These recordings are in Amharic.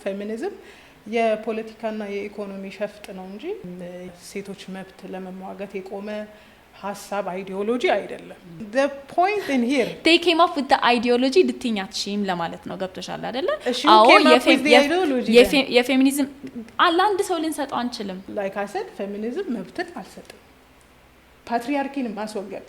ፌሚኒዝም የፖለቲካና የኢኮኖሚ ሸፍጥ ነው እንጂ ሴቶች መብት ለመሟገት የቆመ ሀሳብ አይዲዮሎጂ አይደለም። the point in here they came up with the ideology ልትኛችም ለማለት ነው። ገብቶሻል አይደለ? አዎ የፌሚኒዝም አንድ ሰው ልንሰጠው አንችልም። like I said ፌሚኒዝም መብትን አልሰጠም። ፓትሪያርኪን ማስወገድ፣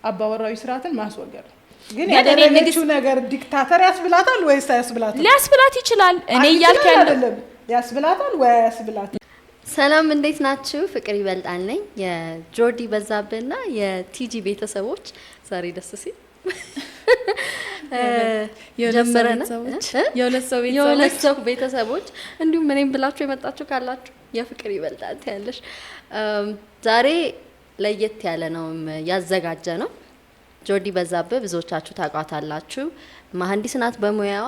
አባወራዊ ስርዓትን ማስወገድ ግን ያደረገችው ነገር ዲክታተር ያስብላታል ወይስ ያስብላታል? ሊያስብላት ይችላል። እኔ እያልኩ አይደለም ያስብላታል ወይ ያስብላታል። ሰላም እንዴት ናችሁ? ፍቅር ይበልጣል ነኝ። የጆርዲ በዛብህና የቲጂ ቤተሰቦች ዛሬ ደስ ሲል የሁለት ሰው ቤተሰቦች እንዲሁም እኔም ብላችሁ የመጣችሁ ካላችሁ የፍቅር ይበልጣል ያለሽ ዛሬ ለየት ያለ ነው ያዘጋጀ ነው። ጆርዲ በዛብህ ብዙዎቻችሁ ታውቃታላችሁ። መሐንዲስ ናት በሙያዋ።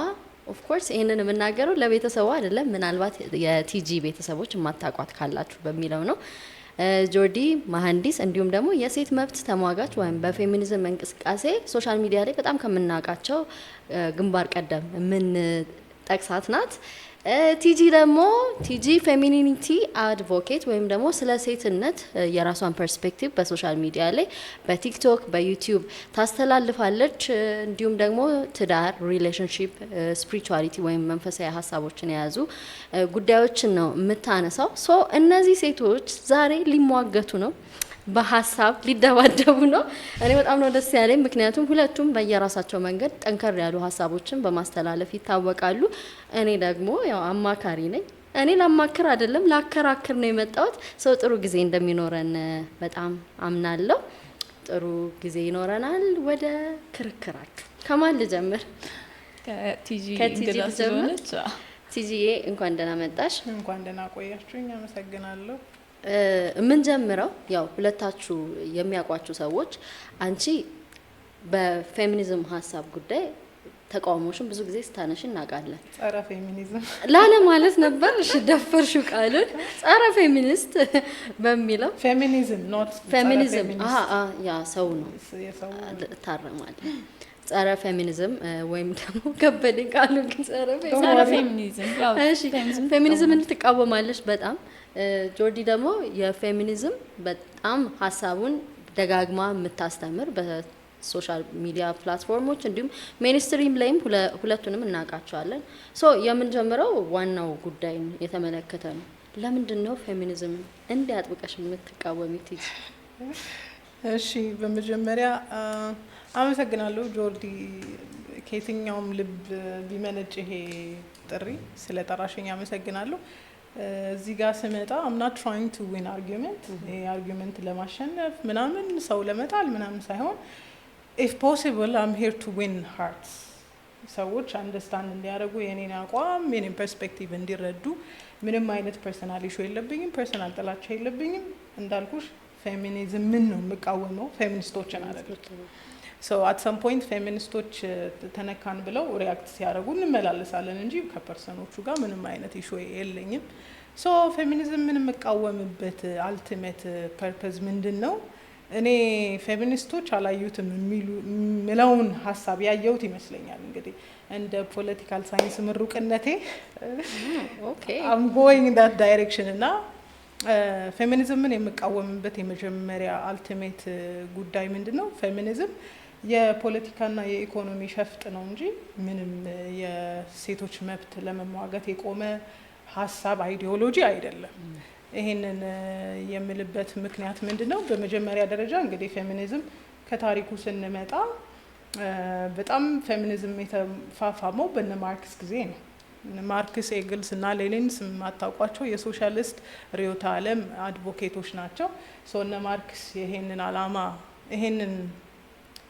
ኦፍ ኮርስ ይሄንን የምናገረው ለቤተሰቡ አይደለም፣ ምናልባት የቲጂ ቤተሰቦች የማታውቋት ካላችሁ በሚለው ነው። ጆርዲ መሐንዲስ እንዲሁም ደግሞ የሴት መብት ተሟጋች ወይም በፌሚኒዝም እንቅስቃሴ ሶሻል ሚዲያ ላይ በጣም ከምናውቃቸው ግንባር ቀደም ምን ጠቅሳት ናት። ቲጂ ደግሞ ቲጂ ፌሚኒቲ አድቮኬት ወይም ደግሞ ስለ ሴትነት የራሷን ፐርስፔክቲቭ በሶሻል ሚዲያ ላይ በቲክቶክ በዩቲዩብ ታስተላልፋለች። እንዲሁም ደግሞ ትዳር፣ ሪሌሽንሺፕ፣ ስፒሪቹዋሊቲ ወይም መንፈሳዊ ሀሳቦችን የያዙ ጉዳዮችን ነው የምታነሳው። ሶ እነዚህ ሴቶች ዛሬ ሊሟገቱ ነው፣ በሀሳብ ሊደባደቡ ነው። እኔ በጣም ነው ደስ ያለኝ፣ ምክንያቱም ሁለቱም በየራሳቸው መንገድ ጠንከር ያሉ ሀሳቦችን በማስተላለፍ ይታወቃሉ። እኔ ደግሞ ያው አማካሪ ነኝ። እኔ ላማክር አይደለም ላከራክር ነው የመጣሁት። ሰው ጥሩ ጊዜ እንደሚኖረን በጣም አምናለሁ። ጥሩ ጊዜ ይኖረናል። ወደ ክርክራችሁ ከማን ልጀምር? ከቲጂ ልጀምር። ቲጂዬ እንኳን ደህና መጣሽ። እንኳን ደህና ቆያችሁኝ። አመሰግናለሁ። ምን ጀምረው ያው ሁለታችሁ የሚያውቋችሁ ሰዎች አንቺ በፌሚኒዝም ሀሳብ ጉዳይ ተቃውሞሽን ብዙ ጊዜ ስታነሽ እናውቃለን። ጸረ ፌሚኒዝም ላለ ማለት ነበር። እሺ ደፈርሽው ቃሉን ጸረ ፌሚኒስት በሚለው ፌሚኒዝም ኖት ፌሚኒዝም ያ ሰው ነው ታረማለ። ጸረ ፌሚኒዝም ወይም ደግሞ ከበደ ቃሉ ግን ጸረ ፌሚኒዝም ያው ፌሚኒዝምን ትቃወማለች በጣም። ጆርዲ ደግሞ የፌሚኒዝም በጣም ሀሳቡን ደጋግማ የምታስተምር በሶሻል ሚዲያ ፕላትፎርሞች እንዲሁም ሜንስትሪም ላይም ሁለቱንም እናውቃቸዋለን። ሶ የምንጀምረው ዋናው ጉዳይን የተመለከተ ነው። ለምንድን ነው ፌሚኒዝም እንዲያጥብቀሽ የምትቃወሚት? እሺ በመጀመሪያ አመሰግናለሁ ጆርዲ። ከየትኛውም ልብ ቢመነጭ ይሄ ጥሪ ስለ ጠራሽኝ አመሰግናለሁ። እዚህ ጋር ስመጣ I'm not trying to win argument ይሄ አርጊውመንት ለማሸነፍ ምናምን ሰው ለመጣል ምናምን ሳይሆን if possible I'm here to win hearts። ሰዎች አንደርስታንድ እንዲያደርጉ የኔን አቋም የኔን ፐርስፔክቲቭ እንዲረዱ። ምንም አይነት ፐርሰናል ኢሹ የለብኝም፣ ፐርሰናል ጥላቻ የለብኝም። እንዳልኩሽ ፌሚኒዝም ምን ነው የምቃወመው ፌሚኒስቶችን አይደለም። ሶ አት ሰም ፖይንት ፌሚኒስቶች ተነካን ብለው ሪያክት ሲያደርጉ እንመላለሳለን እንጂ ከፐርሰኖቹ ጋር ምንም አይነት ኢሹ የለኝም። ሶ ፌሚኒዝም ምን የምቃወምበት አልቲሜት ፐርፐዝ ምንድን ነው? እኔ ፌሚኒስቶች አላዩትም የሚለውን ሀሳብ ያየሁት ይመስለኛል። እንግዲህ እንደ ፖለቲካል ሳይንስ ምሩቅነቴ I'm going in that direction እና ፌሚኒዝምን የምቃወምበት የመጀመሪያ አልቲሜት ጉዳይ ምንድን ነው? ፌሚኒዝም የፖለቲካና የኢኮኖሚ ሸፍጥ ነው እንጂ ምንም የሴቶች መብት ለመሟገት የቆመ ሀሳብ አይዲዮሎጂ አይደለም። ይሄንን የምልበት ምክንያት ምንድነው? በመጀመሪያ ደረጃ እንግዲህ ፌሚኒዝም ከታሪኩ ስንመጣ በጣም ፌሚኒዝም የተፋፋመው በነ ማርክስ ጊዜ ነው። ማርክስ፣ ኤግልስ እና ሌኒንስ የማታውቋቸው የሶሻሊስት ርዕዮተ ዓለም አድቮኬቶች ናቸው። እነ ማርክስ ይሄንን አላማ ይሄንን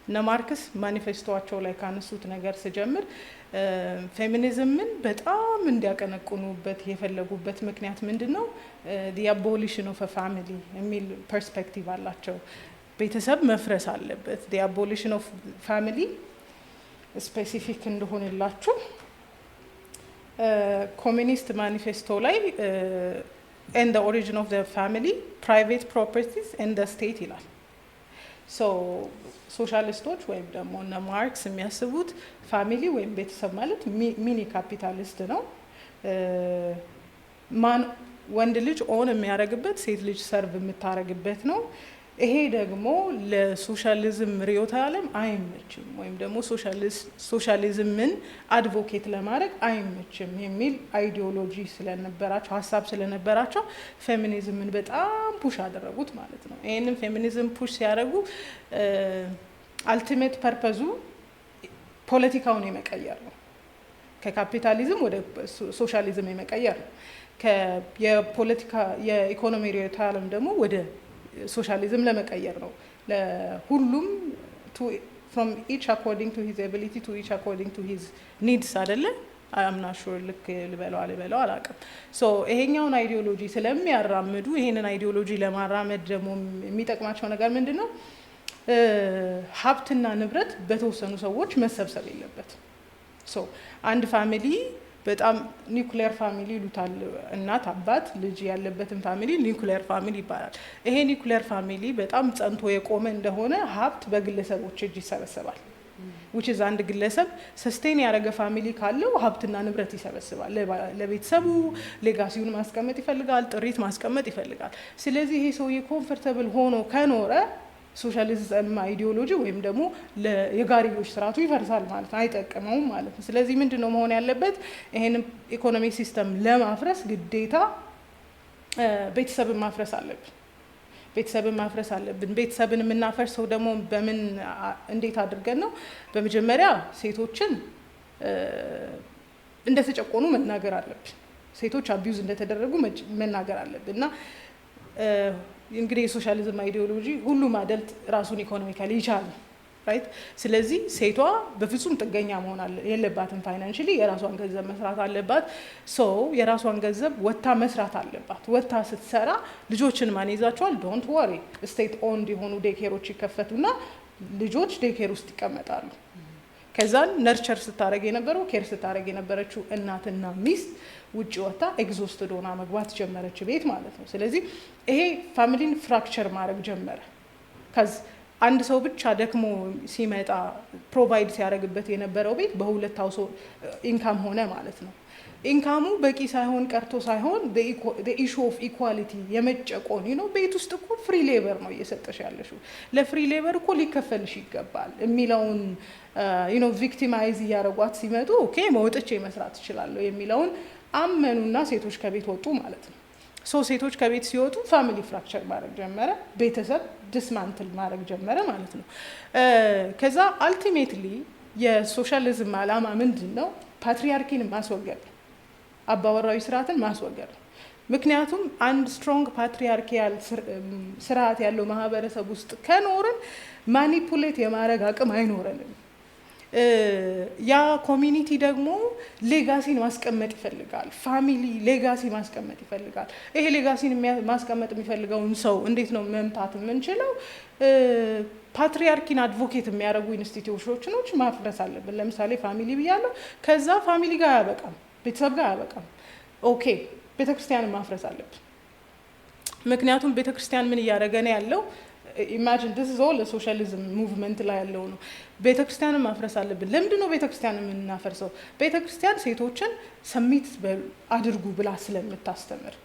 እነ ማርክስ ማኒፌስቶቸው ላይ ካነሱት ነገር ስጀምር ፌሚኒዝምን በጣም እንዲያቀነቅኑበት የፈለጉበት ምክንያት ምንድነው? the abolition of a family የሚል ፐርስፔክቲቭ አላቸው። ቤተሰብ መፍረስ አለበት። the abolition of family ስፔሲፊክ እንደሆነላችሁ ኮሚኒስት ማኒፌስቶ ላይ and the origin of the family, private properties and the state ይላል። ሶ ሶሻሊስቶች ወይም ደግሞ እነ ማርክስ የሚያስቡት ፋሚሊ ወይም ቤተሰብ ማለት ሚኒ ካፒታሊስት ነው። ማን ወንድ ልጅ ኦን የሚያደርግበት ሴት ልጅ ሰርቭ የምታደርግበት ነው። ይሄ ደግሞ ለሶሻሊዝም ርዕዮተ ዓለም አይመችም፣ ወይም ደግሞ ሶሻሊዝምን አድቮኬት ለማድረግ አይመችም የሚል አይዲዮሎጂ ስለነበራቸው ሀሳብ ስለነበራቸው ፌሚኒዝምን በጣም ፑሽ አደረጉት ማለት ነው። ይህንን ፌሚኒዝም ፑሽ ሲያደርጉ አልቲሜት ፐርፐዙ ፖለቲካውን የመቀየር ነው። ከካፒታሊዝም ወደ ሶሻሊዝም የመቀየር ነው። የፖለቲካ የኢኮኖሚ ርዕዮተ ዓለም ደግሞ ወደ ሶሻሊዝም ለመቀየር ነው። ለሁሉም from each according to his ability to each according to his needs አይደለ? አምና ሹር ልክ ልበለው አላውቅም። ሶ ይሄኛውን አይዲዮሎጂ ስለሚያራምዱ ይሄንን አይዲዮሎጂ ለማራመድ ደግሞ የሚጠቅማቸው ነገር ምንድን ነው? ሀብትና ንብረት በተወሰኑ ሰዎች መሰብሰብ የለበት። ሶ አንድ ፋሚሊ በጣም ኒውክሊየር ፋሚሊ ይሉታል። እናት አባት ልጅ ያለበትን ፋሚሊ ኒውክሊየር ፋሚሊ ይባላል። ይሄ ኒውክሊየር ፋሚሊ በጣም ጸንቶ የቆመ እንደሆነ ሀብት በግለሰቦች እጅ ይሰበስባል። which is አንድ ግለሰብ ሰስቴን ያደረገ ፋሚሊ ካለው ሀብትና ንብረት ይሰበስባል። ለቤተሰቡ ሌጋሲውን ማስቀመጥ ይፈልጋል፣ ጥሪት ማስቀመጥ ይፈልጋል። ስለዚህ ይሄ ሰውዬ ኮምፎርተብል ሆኖ ከኖረ ሶሻሊዝም አይዲዮሎጂ ወይም ደግሞ የጋሪዮሽ ስርዓቱ ይፈርሳል ማለት ነው፣ አይጠቅመውም ማለት ነው። ስለዚህ ምንድን ነው መሆን ያለበት? ይሄንን ኢኮኖሚክ ሲስተም ለማፍረስ ግዴታ ቤተሰብን ማፍረስ አለብን። ቤተሰብን የምናፈርሰው ደግሞ እንዴት አድርገን ነው? በመጀመሪያ ሴቶችን እንደተጨቆኑ መናገር አለብን። ሴቶች አቢዩዝ እንደተደረጉ መናገር አለብን እና እንግዲህ የሶሻሊዝም አይዲዮሎጂ ሁሉም አደልት ራሱን ኢኮኖሚካሊ ይቻላል ራይት። ስለዚህ ሴቷ በፍጹም ጥገኛ መሆን የለባትም። ፋይናንሽሊ የራሷን ገንዘብ መስራት አለባት። የራሷን ገንዘብ ወታ መስራት አለባት። ወታ ስትሰራ ልጆችን ማን ይዛቸዋል? ዶንት ወሪ ስቴት ኦንድ የሆኑ ዴኬሮች ይከፈቱና ልጆች ዴኬር ውስጥ ይቀመጣሉ። ከዛን ነርቸር ስታደረግ የነበረው ኬር ስታደረግ የነበረችው እናትና ሚስት ውጭ ወጣ ኤግዞስትድ ሆና መግባት ጀመረች ቤት ማለት ነው። ስለዚህ ይሄ ፋሚሊን ፍራክቸር ማድረግ ጀመረ። ከዚ አንድ ሰው ብቻ ደክሞ ሲመጣ ፕሮቫይድ ሲያደርግበት የነበረው ቤት በሁለት ሀውስ ኢንካም ሆነ ማለት ነው። ኢንካሙ በቂ ሳይሆን ቀርቶ ሳይሆን ኢሹ ኦፍ ኢኳሊቲ የመጨቆን ቤት ውስጥ እኮ ፍሪ ሌበር ነው እየሰጠሽ ያለሽው፣ ለፍሪ ሌበር እኮ ሊከፈልሽ ይገባል የሚለውን ቪክቲማይዝ እያደረጓት ሲመጡ ኦኬ መውጥቼ መስራት እችላለሁ የሚለውን አመኑና ሴቶች ከቤት ወጡ ማለት ነው። ሴቶች ከቤት ሲወጡ ፋሚሊ ፍራክቸር ማድረግ ጀመረ፣ ቤተሰብ ዲስማንትል ማድረግ ጀመረ ማለት ነው። ከዛ አልቲሜትሊ የሶሻሊዝም ዓላማ ምንድን ነው? ፓትሪያርኪን ማስወገድ፣ አባወራዊ ስርዓትን ማስወገድ። ምክንያቱም አንድ ስትሮንግ ፓትሪያርኪያል ስርዓት ያለው ማህበረሰብ ውስጥ ከኖርን ማኒፑሌት የማድረግ አቅም አይኖረንም። ያ ኮሚኒቲ ደግሞ ሌጋሲን ማስቀመጥ ይፈልጋል። ፋሚሊ ሌጋሲ ማስቀመጥ ይፈልጋል። ይሄ ሌጋሲን ማስቀመጥ የሚፈልገውን ሰው እንዴት ነው መምታት የምንችለው? ፓትሪያርኪን አድቮኬት የሚያደርጉ ኢንስቲትዩሽኖች ማፍረስ አለብን። ለምሳሌ ፋሚሊ ብያለሁ። ከዛ ፋሚሊ ጋር አያበቃም፣ ቤተሰብ ጋር አያበቃም። ኦኬ ቤተክርስቲያንን ማፍረስ አለብን። ምክንያቱም ቤተክርስቲያን ምን እያደረገ ነው ያለው? ኢማጂን ዲስ ኢዝ ኦል ሶሻሊዝም ሙቭመንት ላይ ያለው ነው። ቤተክርስቲያንን ማፍረስ አለብን። ለምንድን ነው ቤተክርስቲያንን የምናፈርሰው? ቤተክርስቲያን ሴቶችን ሰሚት አድርጉ ብላ ስለምታስተምር፣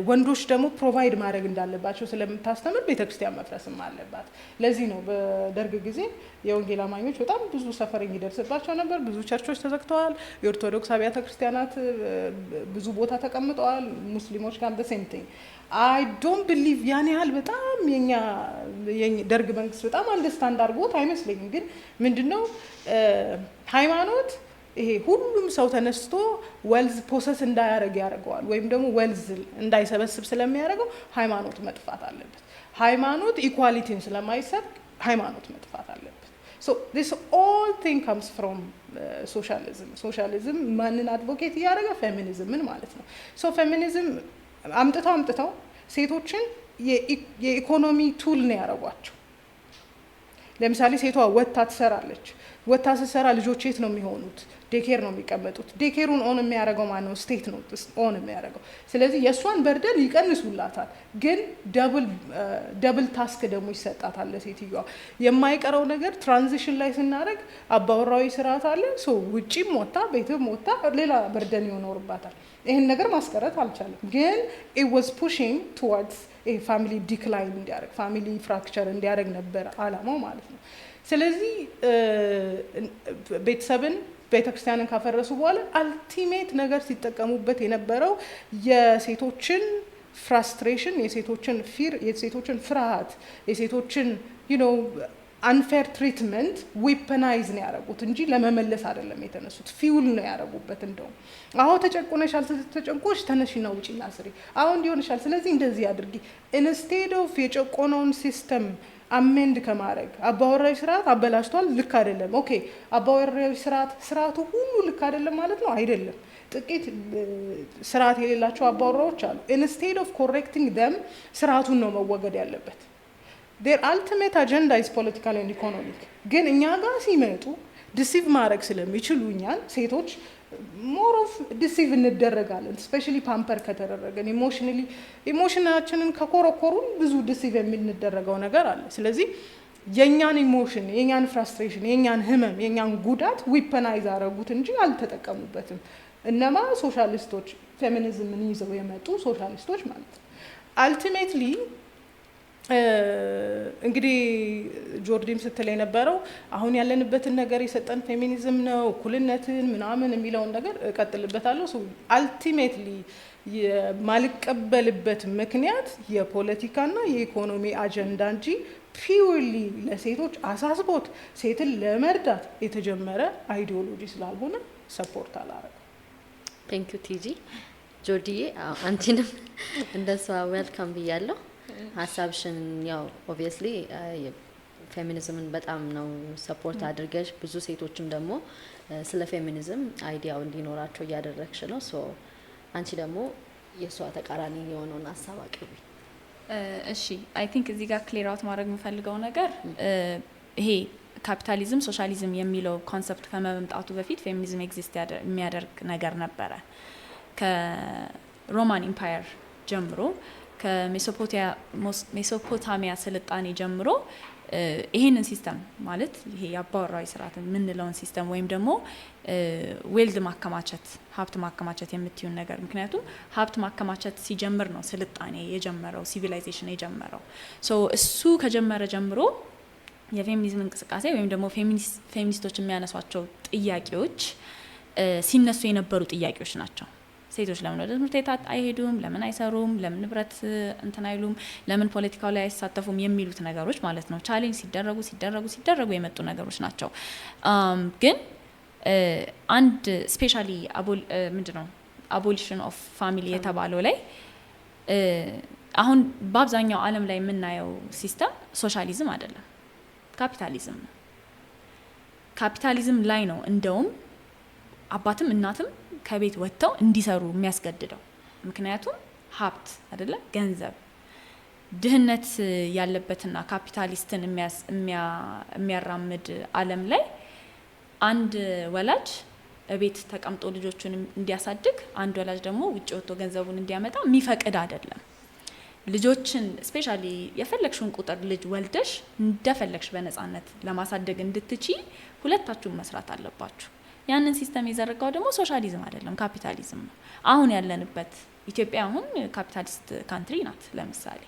ወንዶች ደግሞ ፕሮቫይድ ማድረግ እንዳለባቸው ስለምታስተምር ቤተክርስቲያን መፍረስም አለባት። ለዚህ ነው በደርግ ጊዜ የወንጌል አማኞች በጣም ብዙ ሰፈሪንግ ይደርስባቸው ነበር። ብዙ ቸርቾች ተዘግተዋል። የኦርቶዶክስ አብያተ ክርስቲያናት ብዙ ቦታ ተቀምጠዋል። ሙስሊሞች ጋር ሴም ቲንግ። አይ ዶንት ቢሊቭ ያን ያህል በጣም የኛ ደርግ መንግስት በጣም አንደርስታንድ አድርጎት አይመስለኝም። ግን ምንድነው ሃይማኖት ይሄ ሁሉም ሰው ተነስቶ ወልዝ ፖሰስ እንዳያደርግ ያደርገዋል፣ ወይም ደግሞ ወልዝ እንዳይሰበስብ ስለሚያደርገው ሃይማኖት መጥፋት አለበት። ሃይማኖት ኢኳሊቲን ስለማይሰጥ ሃይማኖት መጥፋት አለበት። ሶ ዲስ ኦል ቲንግ ካምስ ፍሮም ሶሻሊዝም። ሶሻሊዝም ማንን አድቮኬት እያደረገ? ፌሚኒዝምን ማለት ነው። ሶ ፌሚኒዝም አምጥተው ሴቶችን የኢኮኖሚ ቱል ነው ያደረጓቸው። ለምሳሌ ሴቷ ወጥታ ትሰራለች። ወታ ስትሰራ ልጆች የት ነው የሚሆኑት? ዴኬር ነው የሚቀመጡት። ዴኬሩን ኦን የሚያደርገው ማን ነው? ስቴት ነው ኦን የሚያደርገው። ስለዚህ የእሷን በርደን ይቀንሱላታል፣ ግን ደብል ታስክ ደግሞ ይሰጣታል ለሴትዮዋ። የማይቀረው ነገር ትራንዚሽን ላይ ስናደርግ አባወራዊ ስርዓት አለ። ውጪም ወታ ቤትም ወታ ሌላ በርደን ይኖርባታል። ይህን ነገር ማስቀረት አልቻለም፣ ግን it was pushing towards ፋሚሊ ዲክላይን እንዲያደርግ ፋሚሊ ፍራክቸር እንዲያደርግ ነበር አላማው ማለት ነው። ስለዚህ ቤተሰብን ቤተክርስቲያንን ካፈረሱ በኋላ አልቲሜት ነገር ሲጠቀሙበት የነበረው የሴቶችን ፍራስትሬሽን፣ የሴቶችን ፊር፣ የሴቶችን ፍርሃት፣ የሴቶችን አንፌር ትሪትመንት ዌፐናይዝ ነው ያደረጉት እንጂ ለመመለስ አይደለም የተነሱት። ፊውል ነው ያደረጉበት። እንደውም አሁን ተጨቁነሻል፣ ተጨንቆሽ ተነሽና ውጪና ስሪ፣ አሁን እንዲሆንሻል፣ ስለዚህ እንደዚህ አድርጊ፣ ኢንስቴድ ኦፍ የጨቆነውን ሲስተም አሜንድ ከማድረግ አባወራዊ ስርዓት አበላሽቷል፣ ልክ አይደለም። ኦኬ አባወራዊ ስርዓቱ ሁሉ ልክ አይደለም ማለት ነው? አይደለም። ጥቂት ስርዓት የሌላቸው አባወራዎች አሉ። ኢንስቴድ ኦፍ ኮሬክቲንግ ደም ስርዓቱን ነው መወገድ ያለበት። their ultimate agenda is political and economic። ግን እኛ ጋር ሲመጡ ዲሲቭ ማድረግ ስለሚችሉ እኛን ሴቶች ሞር ኦፍ ዲሲቭ እንደረጋለን። ስፔሻሊ ፓምፐር ከተደረገን ኢሞሽናችንን ከኮረኮሩን ብዙ ዲሲቭ የምንደረገው ነገር አለ። ስለዚህ የኛን ኢሞሽን፣ የኛን ፍራስትሬሽን፣ የኛን ህመም፣ የኛን ጉዳት ዊፐናይዝ አደረጉት እንጂ አልተጠቀሙበትም። እነማ ሶሻሊስቶች፣ ፌሚኒዝምን ይዘው የመጡ ሶሻሊስቶች ማለት ነው። አልቲሜትሊ እንግዲህ ጆርዲም ስትል የነበረው አሁን ያለንበትን ነገር የሰጠን ፌሚኒዝም ነው፣ እኩልነትን ምናምን የሚለውን ነገር እቀጥልበታለሁ። አልቲሜትሊ የማልቀበልበት ምክንያት የፖለቲካና የኢኮኖሚ አጀንዳ እንጂ ፒውርሊ ለሴቶች አሳስቦት ሴትን ለመርዳት የተጀመረ አይዲዮሎጂ ስላልሆነ ሰፖርት አላረግም። ቴንክ ዩ ቲጂ። ጆርዲዬ አንቺንም እንደሷ ዌልካም ብያለሁ። ሀሳብሽን ያው ኦብቪየስሊ ፌሚኒዝምን በጣም ነው ሰፖርት አድርገሽ ብዙ ሴቶችም ደግሞ ስለ ፌሚኒዝም አይዲያው እንዲኖራቸው እያደረግሽ ነው። ሶ አንቺ ደግሞ የሷ ተቃራኒ የሆነውን ሀሳብ አቅርቢ። እሺ አይ ቲንክ እዚህ ጋር ክሊር አውት ማድረግ የምፈልገው ነገር ይሄ ካፒታሊዝም ሶሻሊዝም የሚለው ኮንሰፕት ከመምጣቱ በፊት ፌሚኒዝም ኤግዚስት የሚያደርግ ነገር ነበረ። ከሮማን ኢምፓየር ጀምሮ ከሜሶፖታሚያ ስልጣኔ ጀምሮ ይሄንን ሲስተም ማለት ይሄ የአባወራዊ ስርዓት የምንለውን ሲስተም ወይም ደግሞ ዌልድ ማከማቸት፣ ሀብት ማከማቸት የምትዩን ነገር፣ ምክንያቱም ሀብት ማከማቸት ሲጀምር ነው ስልጣኔ የጀመረው፣ ሲቪላይዜሽን የጀመረው። ሶ እሱ ከጀመረ ጀምሮ የፌሚኒዝም እንቅስቃሴ ወይም ደግሞ ፌሚኒስቶች የሚያነሷቸው ጥያቄዎች ሲነሱ የነበሩ ጥያቄዎች ናቸው። ሴቶች ለምን ወደ ትምህርት ቤት አይሄዱም? ለምን አይሰሩም? ለምን ንብረት እንትን አይሉም? ለምን ፖለቲካው ላይ አይሳተፉም? የሚሉት ነገሮች ማለት ነው ቻሌንጅ ሲደረጉ የመጡ ነገሮች ናቸው። ግን አንድ ስፔሻሊ ምንድነው አቦሊሽን ኦፍ ፋሚሊ የተባለው ላይ አሁን በአብዛኛው ዓለም ላይ የምናየው ሲስተም ሶሻሊዝም አይደለም፣ ካፒታሊዝም ነው። ካፒታሊዝም ላይ ነው እንደውም አባትም እናትም ከቤት ወጥተው እንዲሰሩ የሚያስገድደው። ምክንያቱም ሀብት አይደለ ገንዘብ፣ ድህነት ያለበትና ካፒታሊስትን የሚያራምድ ዓለም ላይ አንድ ወላጅ ቤት ተቀምጦ ልጆቹን እንዲያሳድግ፣ አንድ ወላጅ ደግሞ ውጭ ወጥቶ ገንዘቡን እንዲያመጣ የሚፈቅድ አይደለም። ልጆችን ስፔሻሊ የፈለግሽውን ቁጥር ልጅ ወልደሽ እንደፈለግሽ በነፃነት ለማሳደግ እንድትቺ ሁለታችሁም መስራት አለባችሁ። ያንን ሲስተም የዘረጋው ደግሞ ሶሻሊዝም አይደለም ካፒታሊዝም ነው። አሁን ያለንበት ኢትዮጵያ አሁን ካፒታሊስት ካንትሪ ናት። ለምሳሌ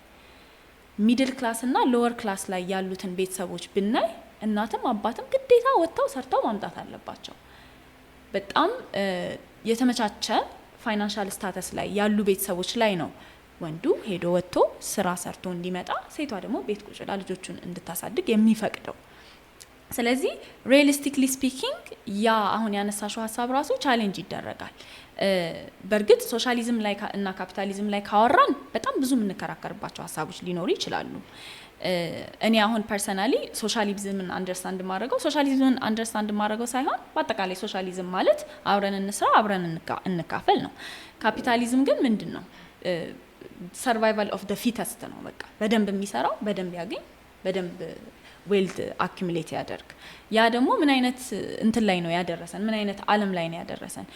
ሚድል ክላስ እና ሎወር ክላስ ላይ ያሉትን ቤተሰቦች ብናይ እናትም አባትም ግዴታ ወጥተው ሰርተው ማምጣት አለባቸው። በጣም የተመቻቸ ፋይናንሻል ስታተስ ላይ ያሉ ቤተሰቦች ላይ ነው ወንዱ ሄዶ ወጥቶ ስራ ሰርቶ እንዲመጣ፣ ሴቷ ደግሞ ቤት ቁጭ ብላ ልጆቹን እንድታሳድግ የሚፈቅደው። ስለዚህ ሪያሊስቲክሊ ስፒኪንግ ያ አሁን ያነሳሽው ሀሳብ ራሱ ቻሌንጅ ይደረጋል። በእርግጥ ሶሻሊዝም ላይ እና ካፒታሊዝም ላይ ካወራን በጣም ብዙ የምንከራከርባቸው ሀሳቦች ሊኖሩ ይችላሉ። እኔ አሁን ፐርሰናሊ ሶሻሊዝምን አንደርስታንድ ማድረገው ሳይሆን በአጠቃላይ ሶሻሊዝም ማለት አብረን እንስራ አብረን እንካፈል ነው። ካፒታሊዝም ግን ምንድን ነው? ሰርቫይቫል ኦፍ ዘ ፊተስት ነው። በቃ በደንብ የሚሰራው በደንብ ያገኝ፣ በደንብ ዌልት አኩሙሌት ያደርግ። ያ ደግሞ ምን አይነት እንትን ላይ ነው ያደረሰን? ምን አይነት ዓለም ላይ ነው ያደረሰን?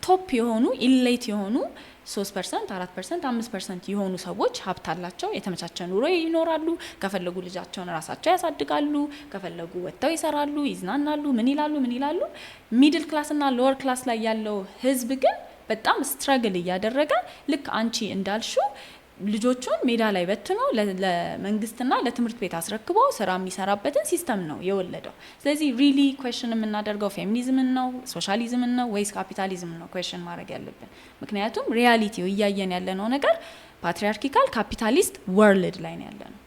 ቶፕ የሆኑ ኢሌት የሆኑ 3%፣ 4%፣ 5% የሆኑ ሰዎች ሀብት አላቸው፣ የተመቻቸ ኑሮ ይኖራሉ፣ ከፈለጉ ልጃቸውን ራሳቸው ያሳድጋሉ፣ ከፈለጉ ወጥተው ይሰራሉ፣ ይዝናናሉ፣ ምን ይላሉ። ሚድል ክላስ እና ሎወር ክላስ ላይ ያለው ህዝብ ግን በጣም ስትራግል እያደረገ ልክ አንቺ እንዳልሽው ልጆቹን ሜዳ ላይ በትኖ ለመንግስትና ለትምህርት ቤት አስረክቦ ስራ የሚሰራበትን ሲስተም ነው የወለደው። ስለዚህ ሪሊ ኩዌስችን የምናደርገው ፌሚኒዝምን ነው ሶሻሊዝምን ነው ወይስ ካፒታሊዝም ነው ኩዌስችን ማድረግ ያለብን? ምክንያቱም ሪያሊቲው እያየን ያለነው ነገር ፓትሪያርኪካል ካፒታሊስት ወርልድ ላይ ነው ያለነው።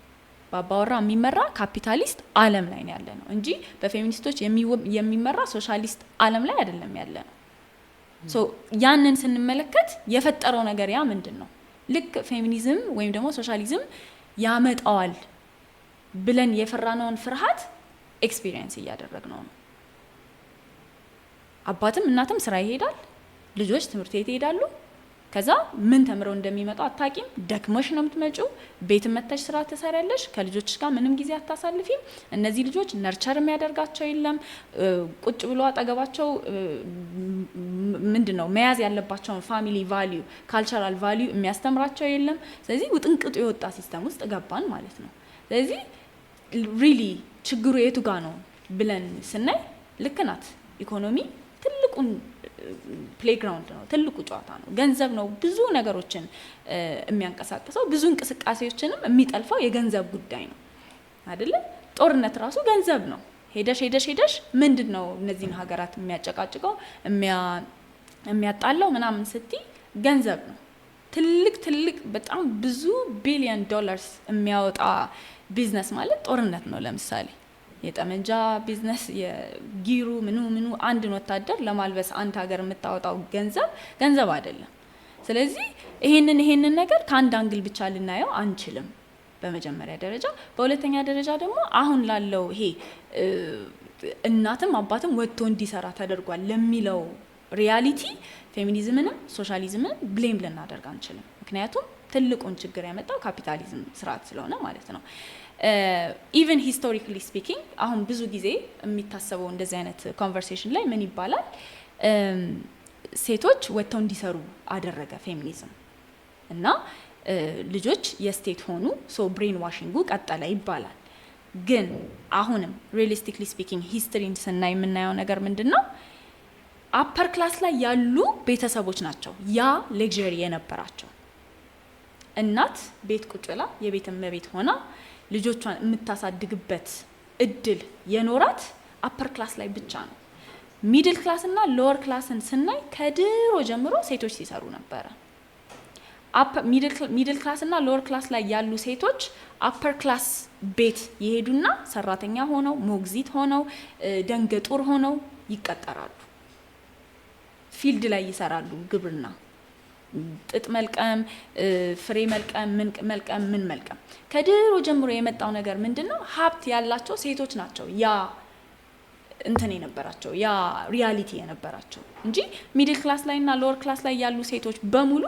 በአባወራ የሚመራ ካፒታሊስት ዓለም ላይ ነው ያለነው እንጂ በፌሚኒስቶች የሚመራ ሶሻሊስት ዓለም ላይ አይደለም ያለነው። ሶ ያንን ስንመለከት የፈጠረው ነገር ያ ምንድን ነው? ልክ ፌሚኒዝም ወይም ደግሞ ሶሻሊዝም ያመጣዋል ብለን የፈራነውን ፍርሃት ኤክስፒሪየንስ እያደረግነው ነው። አባትም እናትም ስራ ይሄዳል፣ ልጆች ትምህርት ቤት ይሄዳሉ። ከዛ ምን ተምረው እንደሚመጡ አታቂም። ደክመሽ ነው የምትመጪው። ቤት መተሽ ስራ ትሰሪያለሽ። ከልጆችሽ ጋር ምንም ጊዜ አታሳልፊም። እነዚህ ልጆች ነርቸር የሚያደርጋቸው የለም። ቁጭ ብሎ አጠገባቸው ምንድነው መያዝ ያለባቸውን ፋሚሊ ቫልዩ፣ ካልቸራል ቫልዩ የሚያስተምራቸው የለም። ስለዚህ ውጥንቅጡ የወጣ ሲስተም ውስጥ ገባን ማለት ነው። ስለዚህ ሪሊ ችግሩ የቱ ጋር ነው ብለን ስናይ ልክ ናት። ኢኮኖሚ ትልቁን ፕሌግራውንድ ነው፣ ትልቁ ጨዋታ ነው። ገንዘብ ነው ብዙ ነገሮችን የሚያንቀሳቅሰው፣ ብዙ እንቅስቃሴዎችንም የሚጠልፈው የገንዘብ ጉዳይ ነው አይደለ? ጦርነት ራሱ ገንዘብ ነው። ሄደሽ ምንድነው እነዚህን ሀገራት የሚያጨቃጭቀው የሚያጣለው ምናምን ስትይ ገንዘብ ነው። ትልቅ በጣም ብዙ ቢሊዮን ዶላርስ የሚያወጣ ቢዝነስ ማለት ጦርነት ነው። ለምሳሌ የጠመንጃ ቢዝነስ የጊሩ ምኑ አንድን ወታደር ለማልበስ አንድ ሀገር የምታወጣው ገንዘብ አይደለም። ስለዚህ ይሄንን ነገር ከአንድ አንግል ብቻ ልናየው አንችልም በመጀመሪያ ደረጃ። በሁለተኛ ደረጃ ደግሞ አሁን ላለው ይሄ እናትም አባትም ወጥቶ እንዲሰራ ተደርጓል ለሚለው ሪያሊቲ ፌሚኒዝምንም ሶሻሊዝምንም ብሌም ልናደርግ አንችልም። ምክንያቱም ትልቁን ችግር ያመጣው ካፒታሊዝም ስርዓት ስለሆነ ማለት ነው። ኢቨን ሂስቶሪካሊ ስፒኪንግ አሁን ብዙ ጊዜ የሚታሰበው እንደዚህ አይነት ኮንቨርሴሽን ላይ ምን ይባላል? ሴቶች ወጥተው እንዲሰሩ አደረገ ፌሚኒዝም እና ልጆች የስቴት ሆኑ፣ ሶ ብሬን ዋሽንጉ ቀጠለ ይባላል። ግን አሁንም ሪሊስቲክሊ ስፒኪንግ ሂስትሪን ስናይ የምናየው ነገር ምንድነው? አፐር ክላስ ላይ ያሉ ቤተሰቦች ናቸው ያ ሌክዠሪ የነበራቸው። እናት ቤት ቁጭ ብላ የቤት እመቤት ሆና ልጆቿን የምታሳድግበት እድል የኖራት አፐር ክላስ ላይ ብቻ ነው። ሚድል ክላስ እና ሎወር ክላስን ስናይ ከድሮ ጀምሮ ሴቶች ሲሰሩ ነበረ። ሚድል ክላስ እና ሎወር ክላስ ላይ ያሉ ሴቶች አፐር ክላስ ቤት ይሄዱና ሰራተኛ ሆነው ሞግዚት ሆነው ደንገጡር ሆነው ይቀጠራሉ። ፊልድ ላይ ይሰራሉ። ግብርና፣ ጥጥ መልቀም፣ ፍሬ መልቀም፣ ምን መልቀም። ከድሮ ጀምሮ የመጣው ነገር ምንድነው? ሀብት ያላቸው ሴቶች ናቸው ያ እንትን የነበራቸው ያ ሪያሊቲ የነበራቸው እንጂ ሚድል ክላስ ላይ እና ሎወር ክላስ ላይ ያሉ ሴቶች በሙሉ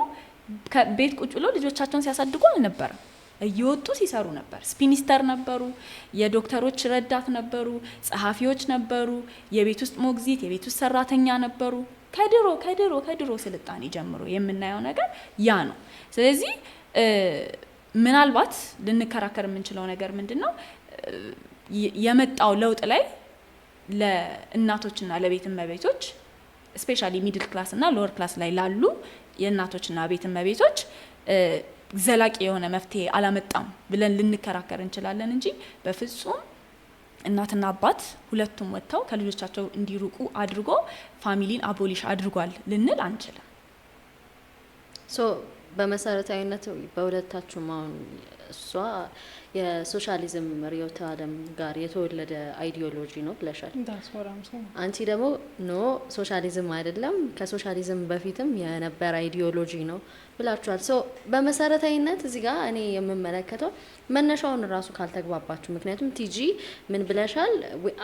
ከቤት ቁጭ ብሎ ልጆቻቸውን ሲያሳድጉ አልነበረም። እየወጡ ሲሰሩ ነበር። ስፒኒስተር ነበሩ፣ የዶክተሮች ረዳት ነበሩ፣ ጸሐፊዎች ነበሩ፣ የቤት ውስጥ ሞግዚት፣ የቤት ውስጥ ሰራተኛ ነበሩ። ከድሮ ስልጣኔ ጀምሮ የምናየው ነገር ያ ነው። ስለዚህ ምናልባት ልንከራከር የምንችለው ነገር ምንድነው? የመጣው ለውጥ ላይ ለእናቶችና ለቤት እመቤቶች ስፔሻሊ ሚድል ክላስ እና ሎወር ክላስ ላይ ላሉ የእናቶችና ቤት እመቤቶች ዘላቂ የሆነ መፍትሄ አላመጣም ብለን ልንከራከር እንችላለን እንጂ በፍጹም እናትና አባት ሁለቱም ወጥተው ከልጆቻቸው እንዲሩቁ አድርጎ ፋሚሊን አቦሊሽ አድርጓል ልንል አንችልም። ሶ በመሰረታዊነት በሁለታችሁም አሁን እሷ የሶሻሊዝም ርዕዮተ ዓለም ጋር የተወለደ አይዲዮሎጂ ነው ብለሻል። አንቺ ደግሞ ኖ ሶሻሊዝም አይደለም ከሶሻሊዝም በፊትም የነበረ አይዲዮሎጂ ነው ብላችኋል። ሶ በመሰረታዊነት እዚህ ጋር እኔ የምመለከተው መነሻውን ራሱ ካልተግባባችሁ፣ ምክንያቱም ቲጂ ምን ብለሻል?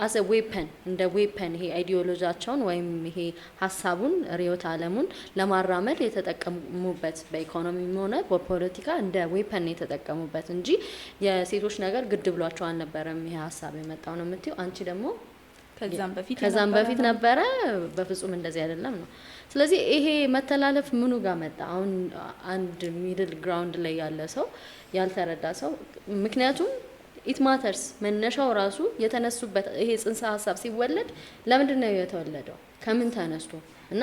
አዘ ዌፐን እንደ ዌፐን ይሄ አይዲዮሎጂያቸውን ወይም ይሄ ሀሳቡን ርዕዮተ ዓለሙን ለማራመድ የተጠቀሙበት በኢኮኖሚም ሆነ በፖለቲካ እንደ ዌፐን የተጠቀሙበት የመጡበት እንጂ የሴቶች ነገር ግድ ብሏቸው አልነበረም ይሄ ሀሳብ የመጣው ነው የምትይው። አንቺ ደግሞ ከዛም በፊት ነበረ በፍጹም እንደዚህ አይደለም ነው። ስለዚህ ይሄ መተላለፍ ምኑ ጋር መጣ? አሁን አንድ ሚድል ግራውንድ ላይ ያለ ሰው ያልተረዳ ሰው ምክንያቱም ኢት ማተርስ መነሻው ራሱ የተነሱበት ይሄ ጽንሰ ሀሳብ ሲወለድ ለምንድን ነው የተወለደው? ከምን ተነስቶ እና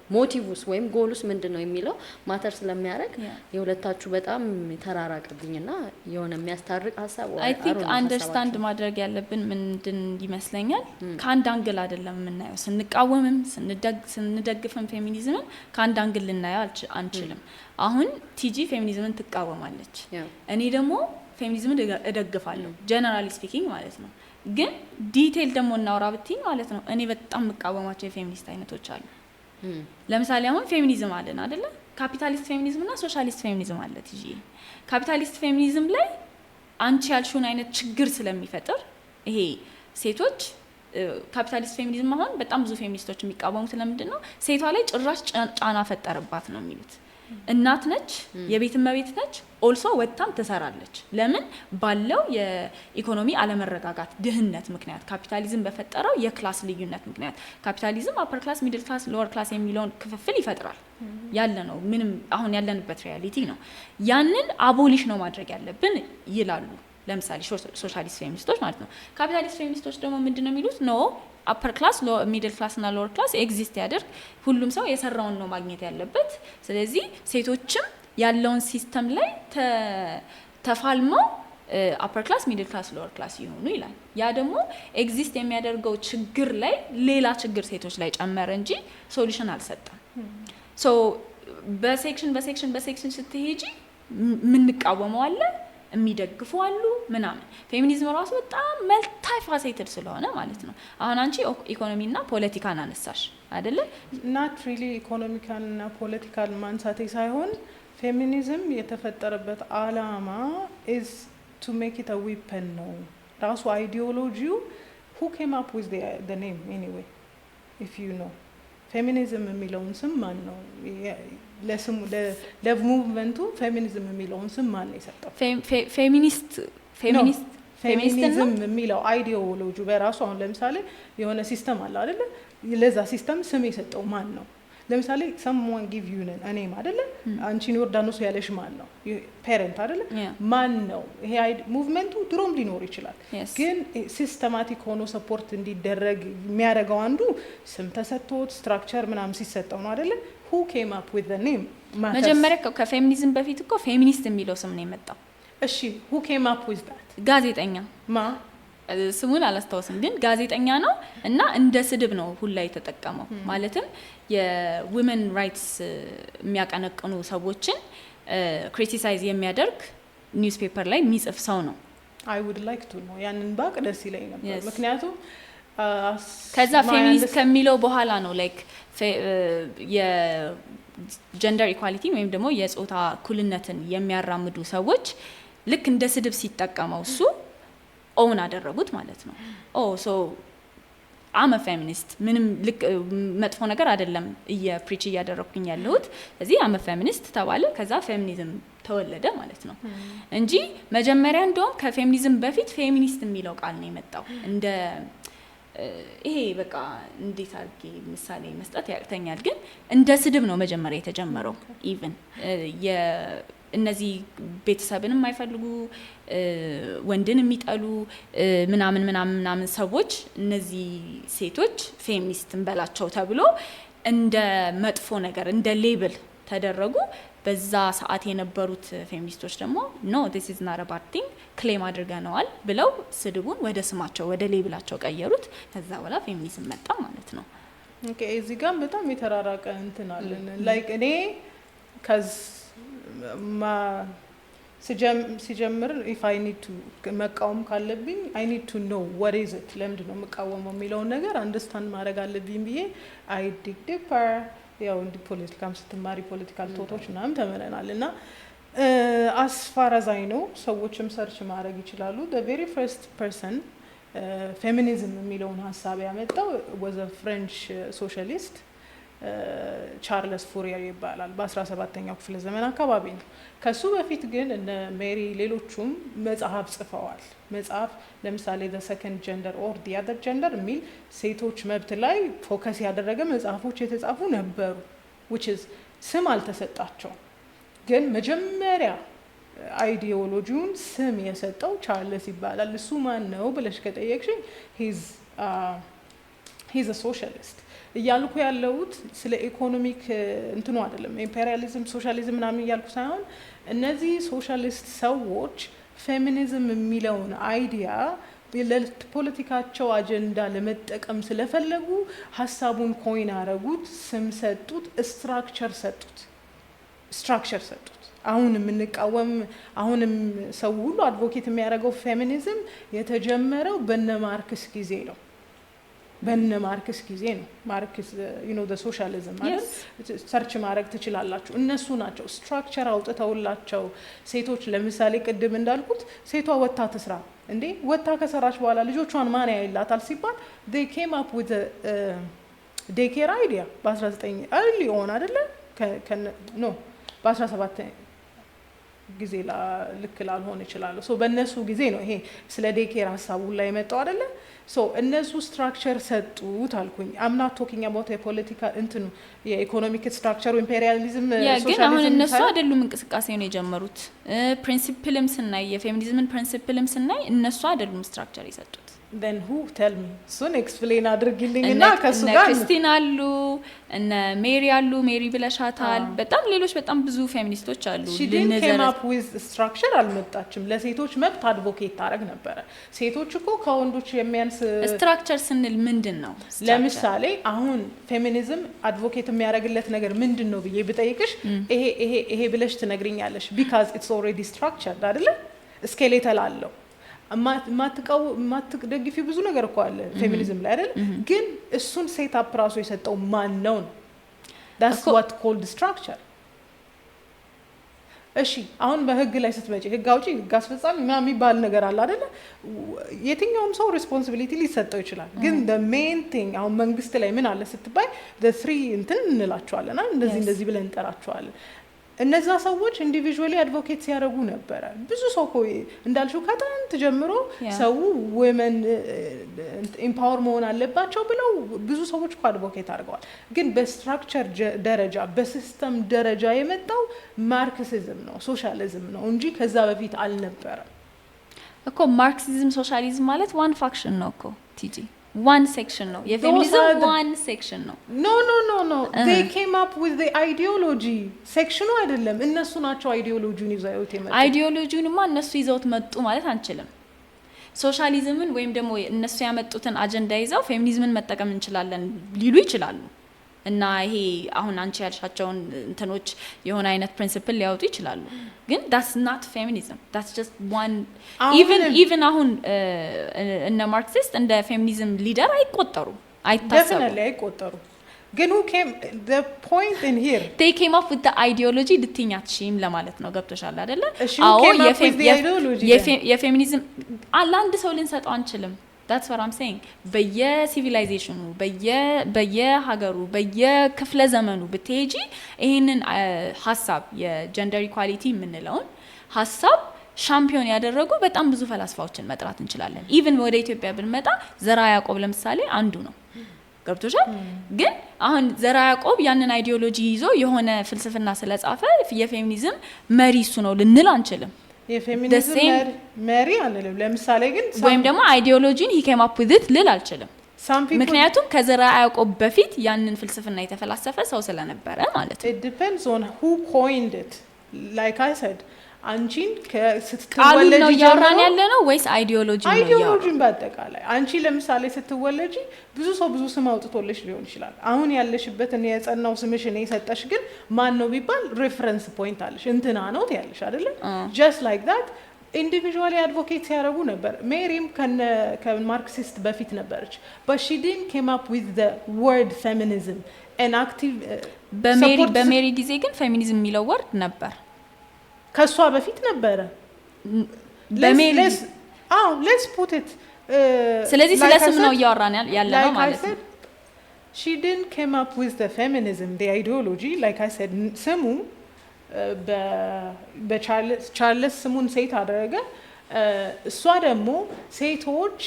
ሞቲቭስ ወይም ጎሉስ ምንድነው የሚለው ማተር ስለሚያደርግ የሁለታችሁ በጣም ተራራቀብኝና የሆነ የሚያስታርቅ ሀሳብ አይ ቲንክ አንደርስታንድ ማድረግ ያለብን ምንድን ይመስለኛል ከአንድ አንግል አይደለም የምናየው። ስንቃወምም ስንደግፍም ፌሚኒዝምን ከአንድ አንግል ልናየው አንችልም። አሁን ቲጂ ፌሚኒዝምን ትቃወማለች፣ እኔ ደግሞ ፌሚኒዝምን እደግፋለሁ ጀነራሊ ስፒኪንግ ማለት ነው። ግን ዲቴል ደግሞ እናውራ ብትይ ማለት ነው እኔ በጣም መቃወማቸው የፌሚኒስት አይነቶች አሉ። ለምሳሌ አሁን ፌሚኒዝም አለን አይደለ? ካፒታሊስት ፌሚኒዝም እና ሶሻሊስት ፌሚኒዝም አለ። ቲጂ ካፒታሊስት ፌሚኒዝም ላይ አንቺ ያልሽውን አይነት ችግር ስለሚፈጥር ይሄ ሴቶች ካፒታሊስት ፌሚኒዝም አሁን በጣም ብዙ ፌሚኒስቶች የሚቃወሙት ለምንድን ነው? ሴቷ ላይ ጭራሽ ጫና ፈጠረባት ነው የሚሉት። እናት ነች፣ የቤት እመቤት ነች፣ ኦልሶ ወጣም ትሰራለች። ለምን? ባለው የኢኮኖሚ አለመረጋጋት ድህነት ምክንያት ካፒታሊዝም በፈጠረው የክላስ ልዩነት ምክንያት ካፒታሊዝም አፐር ክላስ፣ ሚድል ክላስ፣ ሎወር ክላስ የሚለውን ክፍፍል ይፈጥራል። ያለ ነው ምንም አሁን ያለንበት ሪያሊቲ ነው። ያንን አቦሊሽ ነው ማድረግ ያለብን ይላሉ። ለምሳሌ ሶሻሊስት ፌሚኒስቶች ማለት ነው። ካፒታሊስት ፌሚኒስቶች ደግሞ ምንድነው የሚሉት? ኖ አፐር ክላስ ሚድል ክላስ እና ሎወር ክላስ ኤግዚስት ያደርግ፣ ሁሉም ሰው የሰራውን ነው ማግኘት ያለበት። ስለዚህ ሴቶችም ያለውን ሲስተም ላይ ተፋልመው አፐር ክላስ ሚድል ክላስ ሎወር ክላስ ይሆኑ ይላል። ያ ደግሞ ኤግዚስት የሚያደርገው ችግር ላይ ሌላ ችግር ሴቶች ላይ ጨመረ እንጂ ሶሉሽን አልሰጠም። ሶ በሴክሽን ስትሄጂ የምንቃወመው አለ፣ የሚደግፉ አሉ ምናምን። ፌሚኒዝም ራሱ በጣም መልታይ ፋሴትድ ስለሆነ ማለት ነው። አሁን አንቺ ኢኮኖሚና ፖለቲካን አነሳሽ አይደለ? ናት ሪሊ ኢኮኖሚካልና ፖለቲካል ማንሳቴ ሳይሆን ፌሚኒዝም የተፈጠረበት አላማ ኢዝ ቱ ሜክ ኢት አ ዊፐን ነው። ራሱ አይዲዮሎጂው who came up with the name anyway if you know ፌሚኒዝም የሚለውን ስም ማን ነው ለስሙ ለሙቭመንቱ ፌሚኒዝም የሚለውን ስም ማን ነው የሰጠው? ፌሚኒዝም የሚለው አይዲዮሎጂ በራሱ አሁን ለምሳሌ የሆነ ሲስተም አለ አይደለ? ለዛ ሲስተም ስም የሰጠው ማን ነው? ለምሳሌ someone give you a name አይደለ? አንቺን ዮርዳኖስ ያለሽ ማን ነው? ፔረንት አይደለ? ማን ነው? ይሄ ሙቭመንቱ ድሮም ሊኖር ይችላል፣ ግን ሲስተማቲክ ሆኖ ሰፖርት እንዲደረግ የሚያደርገው አንዱ ስም ተሰጥቶት ስትራክቸር ምናምን ሲሰጠው ነው አይደለ? who came up with the name መጀመሪያ ከፌሚኒዝም በፊት እኮ ፌሚኒስት የሚለው ስም ነው የመጣው። እሺ who came up with that? ጋዜጠኛ ስሙን አላስታውስም፣ ግን ጋዜጠኛ ነው እና እንደ ስድብ ነው ሁላ የተጠቀመው። ማለትም የዊመን ራይትስ የሚያቀነቅኑ ሰዎችን ክሪቲሳይዝ የሚያደርግ ኒውስፔፐር ላይ የሚጽፍ ሰው ነው። I would like to know ያንን ባቅ ደስ ይለኝ ነበር። ምክንያቱም ከዛ ፌሚኒስት ከሚለው በኋላ ነው ላይክ የጀንደር ኢኳሊቲ ወይም ደግሞ የጾታ እኩልነትን የሚያራምዱ ሰዎች ልክ እንደ ስድብ ሲጠቀመው እሱ ኦውን አደረጉት ማለት ነው። ሶ አመ ፌሚኒስት ምንም ልክ መጥፎ ነገር አይደለም የፕሪች እያደረኩኝ ያለሁት። እዚህ አመ ፌሚኒስት ተባለ፣ ከዛ ፌሚኒዝም ተወለደ ማለት ነው እንጂ መጀመሪያ እንደውም ከፌሚኒዝም በፊት ፌሚኒስት የሚለው ቃል ነው የመጣው። እንደ ይሄ በቃ እንዴት አድርጌ ምሳሌ መስጠት ያቅተኛል፣ ግን እንደ ስድብ ነው መጀመሪያ የተጀመረው። ኢቭን እነዚህ ቤተሰብን የማይፈልጉ ወንድን የሚጠሉ ምናምን ሰዎች እነዚህ ሴቶች ፌሚኒስት እንበላቸው ተብሎ እንደ መጥፎ ነገር እንደ ሌብል ተደረጉ። በዛ ሰዓት የነበሩት ፌሚኒስቶች ደግሞ ኖ this is not a bad thing ክሌም አድርገነዋል ብለው ስድቡን ወደ ስማቸው ወደ ሌብላቸው ቀየሩት። ከዛ በኋላ ፌሚኒዝም መጣ ማለት ነው። ኦኬ እዚህ ጋር በጣም የተራራቀ እንትን አለን። ላይክ እኔ ከዝ ሲጀምር if I need to መቃወም ካለብኝ I need to know what is it ለምንድን ነው መቃወመው የሚለውን ነገር አንደርስታንድ ማድረግ አለብኝ ብዬ I dig deeper። ያው እንዲ ፖለቲካም ስትማሪ ፖለቲካል ቶቶች ምናምን ተመረናል እና as far as I know ሰዎችም ሰርች ማድረግ ይችላሉ። the very first person ፌሚኒዝም የሚለውን ሀሳብ ያመጣው was a French socialist ቻርለስ ፉሪየር ይባላል። በ17ኛው ክፍለ ዘመን አካባቢ ነው። ከሱ በፊት ግን እነ ሜሪ ሌሎቹም መጽሐፍ ጽፈዋል። መጽሐፍ ለምሳሌ the second gender or the other gender የሚል ሴቶች መብት ላይ ፎከስ ያደረገ መጽሐፎች የተጻፉ ነበሩ። which is ስም አልተሰጣቸውም። ግን መጀመሪያ አይዲዮሎጂውን ስም የሰጠው ቻርለስ ይባላል። እሱ ማን ነው ብለሽ ከጠየቅሽኝ he's a socialist እያልኩ ያለሁት ስለ ኢኮኖሚክ እንትኑ አይደለም። ኢምፔሪያሊዝም ሶሻሊዝም ምናምን እያልኩ ሳይሆን እነዚህ ሶሻሊስት ሰዎች ፌሚኒዝም የሚለውን አይዲያ ለፖለቲካቸው አጀንዳ ለመጠቀም ስለፈለጉ ሀሳቡን ኮይን አረጉት፣ ስም ሰጡት፣ ስትራክቸር ሰጡት። አሁን የምንቃወም አሁንም ሰው ሁሉ አድቮኬት የሚያደርገው ፌሚኒዝም የተጀመረው በነ ማርክስ ጊዜ ነው። ማርክስ ሶሻሊዝም ማለት ሰርች ማድረግ ትችላላችሁ። እነሱ ናቸው ስትራክቸር አውጥተውላቸው ሴቶች ለምሳሌ ቅድም እንዳልኩት ሴቷ ወታ ትስራ እንዴ፣ ወታ ከሰራች በኋላ ልጆቿን ማን ያይላታል ሲባል they came up with a daycare idea በ19 early on አይደለ በ17 ጊዜ ልክ ላልሆን ይችላል። ሶ በእነሱ ጊዜ ነው ይሄ ስለ ዴኬር ሀሳቡ ላይ የመጣው አይደለ። ሶ እነሱ ስትራክቸር ሰጡት አልኩኝ። አምና ቶኪንግ አባውት የፖለቲካ እንትኑ የኢኮኖሚክ ስትራክቸሩ ኢምፔሪያሊዝም ሶሻሊዝም ግን አሁን እነሱ አይደሉም እንቅስቃሴውን የጀመሩት። ፕሪንሲፕልም ስናይ የፌሚኒዝምን ፕሪንሲፕልም ስናይ እነሱ አይደሉም ስትራክቸር የሰጡት። then who tell me እሱን ኤክስፕሌን አድርጊልኝና ከሱ ጋር ክርስቲና አሉ እነ ሜሪ አሉ። ሜሪ ብለሻታል። በጣም ሌሎች በጣም ብዙ ፌሚኒስቶች አሉ። she didn't came up with structure አልመጣችም። ለሴቶች መብት አድቮኬት ታረግ ነበረ። ሴቶች እኮ ከወንዶች የሚያንስ ስትራክቸር ስንል ምንድነው? ለምሳሌ አሁን ፌሚኒዝም አድቮኬት የሚያደርግለት ነገር ምንድነው ብዬ ብጠይቅሽ ይሄ ብለሽ ትነግሪኛለሽ። because it's already structured አይደለ? ስኬሌተል አለው። ማትደግፊ ብዙ ነገር እኮ አለ ፌሚኒዝም ላይ አይደል? ግን እሱን ሴት አፕ ራሱ የሰጠው ማን ነው? that's what called structure። እሺ አሁን በህግ ላይ ስትመጪ ህግ አውጪ፣ ህግ አስፈጻሚ ምናምን የሚባል ነገር አለ አይደለ? የትኛውም ሰው ሪስፖንሲቢሊቲ ሊሰጠው ይችላል። ግን the main thing አሁን መንግስት ላይ ምን አለ ስትባይ the three እንትን እንላቸዋለን እንደዚህ ብለን እንጠራቸዋለን። እነዛ ሰዎች ኢንዲቪጁዋሊ አድቮኬት ሲያደርጉ ነበረ። ብዙ ሰው እኮ እንዳልሽው ከጥንት ጀምሮ ሰው ወመን ኢምፓወር መሆን አለባቸው ብለው ብዙ ሰዎች እኮ አድቮኬት አድርገዋል። ግን በስትራክቸር ደረጃ በሲስተም ደረጃ የመጣው ማርክሲዝም ነው ሶሻሊዝም ነው እንጂ ከዛ በፊት አልነበረም እኮ። ማርክሲዝም ሶሻሊዝም ማለት ዋን ፋክሽን ነው እኮ ቲጂ፣ one section ነው የፌሚኒዝም one section ነው። no they came up with the ideology section አይደለም። እነሱ ናቸው አይዲዮሎጂውን ይዘውት የመጡት። አይዲዮሎጂውንማ እነሱ ይዘውት መጡ ማለት አንችልም። ሶሻሊዝምን ወይም ደግሞ እነሱ ያመጡትን አጀንዳ ይዘው ፌሚኒዝምን መጠቀም እንችላለን ሊሉ ይችላሉ። እና ይሄ አሁን አንቺ ያልሻቸውን እንትኖች የሆነ አይነት ፕሪንሲፕል ሊያወጡ ይችላሉ። ግን that's not feminism, that's just one even አሁን እነ ማርክሲስት እንደ ፌሚኒዝም ሊደር አይቆጠሩም፣ አይታሰቡም። definitely አይቆጠሩም። ግን who came the point in here they came up with the ideology ልትኛችም ለማለት ነው። ገብቶሻል አይደለ? አዎ የፌሚኒዝም ለአንድ ሰው ልንሰጠው አንችልም። that's what I'm saying። በየሲቪላይዜሽኑ በየሀገሩ በየክፍለ ዘመኑ ብትሄጂ ይሄንን ሐሳብ የጀንደር ኢኳሊቲ የምንለውን ሐሳብ ሻምፒዮን ያደረጉ በጣም ብዙ ፈላስፋዎችን መጥራት እንችላለን። ኢቭን ወደ ኢትዮጵያ ብንመጣ ዘራ ያዕቆብ ለምሳሌ አንዱ ነው። ገብቶሻል? ግን አሁን ዘራ ያዕቆብ ያንን አይዲዮሎጂ ይዞ የሆነ ፍልስፍና ስለጻፈ የፌሚኒዝም መሪ እሱ ነው ልንል አንችልም። የፌሚኒዝም መሪ አንልም። ለምሳሌ ግን ወይም ደግሞ አይዲዮሎጂን he came up with it ልል አልችልም። ምክንያቱም ከዘራ ያዕቆብ በፊት ያንን ፍልስፍና የተፈላሰፈ ሰው ስለነበረ ማለት ነው። it depends on who coined it like I said አንቺን ስትወለጂ ነው ያወራን ያለ ነው ወይስ አይዲዮሎጂ ነው? አይዲዮሎጂን በአጠቃላይ አንቺ ለምሳሌ ስትወለጂ ብዙ ሰው ብዙ ስም አውጥቶልሽ ሊሆን ይችላል። አሁን ያለሽበትን የጸናው ስምሽ ነው የሰጠሽ። ግን ማን ነው ቢባል ሬፈረንስ ፖይንት አለሽ፣ እንትና ነው ያለሽ አይደለ? just like that ኢንዲቪጁዋሊ አድቮኬት ሲያደርጉ ነበር። ሜሪም ከማርክሲስት በፊት ነበረች። but she didn't came up with the word feminism and active በሜሪ ጊዜ ግን ፌሚኒዝም የሚለው ወርድ ነበር። ከሷ በፊት ነበረ። let's put it ስለዚህ ስለ ስም ነው እያወራን ያለ ነው ማለት ነው። she didn't came up with the feminism, the ideology. Like I said, ስሙ በቻርልስ ስሙን ሴት አደረገ። እሷ ደግሞ ሴቶች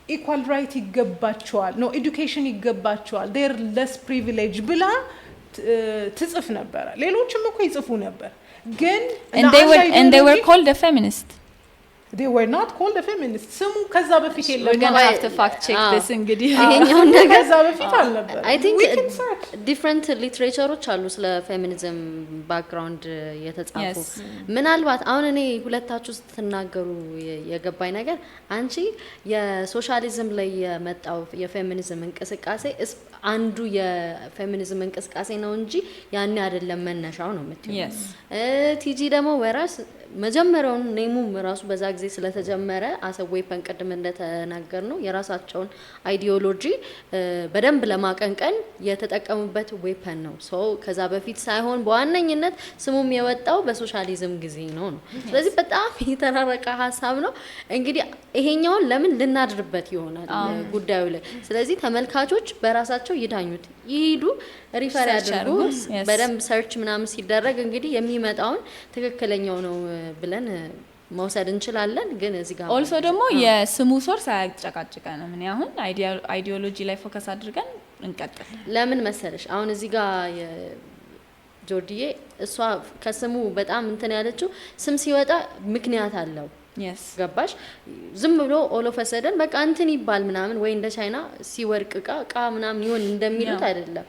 ኢኳል ራይት ይገባቸዋል፣ ኖ ኤዱኬሽን ይገባቸዋል፣ ዴር ለስ ፕሪቪሌጅ ብላ ትጽፍ ነበረ። ሌሎችም እኮ ይጽፉ ነበር ግን and they were called a feminist. They were not called a feminist. ስሙ ከዛ በፊት የለም። We're going to have to fact check this እንግዲህ ይሄኛው ነገር ከዛ በፊት አልነበረ። I think different literatureዎች አሉ ስለ ፌሚኒዝም ባክግራውንድ የተጻፉ። ምናልባት አሁን እኔ ሁለታችሁ ስትናገሩ የገባኝ ነገር አንቺ የሶሻሊዝም ላይ የመጣው የፌሚኒዝም እንቅስቃሴ አንዱ የፌሚኒዝም እንቅስቃሴ ነው እንጂ ያኔ አይደለም መነሻው ነው የምትይው። ቲጂ ደግሞ ወራስ መጀመሪያውን ኔሙም ራሱ በዛ ጊዜ ስለተጀመረ አሰዌፐን ቅድም እንደተናገር ነው የራሳቸውን አይዲዮሎጂ በደንብ ለማቀንቀን የተጠቀሙበት ዌፐን ነው። ሶ ከዛ በፊት ሳይሆን በዋነኝነት ስሙም የወጣው በሶሻሊዝም ጊዜ ነው። ስለዚህ በጣም የተራረቀ ሀሳብ ነው። እንግዲህ ይሄኛውን ለምን ልናድርበት ይሆናል ጉዳዩ ላይ። ስለዚህ ተመልካቾች በራሳቸው ይዳኙት፣ ይሄዱ፣ ሪፈር ያድርጉ። በደንብ ሰርች ምናምን ሲደረግ እንግዲህ የሚመጣውን ትክክለኛው ነው ብለን መውሰድ እንችላለን። ግን እዚህ ጋር ኦልሶ ደግሞ የስሙ ሶርስ አያጨቃጭቀንም። እኔ አሁን አይዲዮሎጂ ላይ ፎከስ አድርገን እንቀጥል። ለምን መሰለሽ አሁን እዚህ ጋር ጆርዲዬ እሷ ከስሙ በጣም እንትን ያለችው ስም ሲወጣ ምክንያት አለው። ገባሽ? ዝም ብሎ ኦሎፈሰደን በቃ እንትን ይባል ምናምን ወይ እንደ ቻይና ሲወርቅ እቃ ምናምን ይሆን እንደሚሉት አይደለም።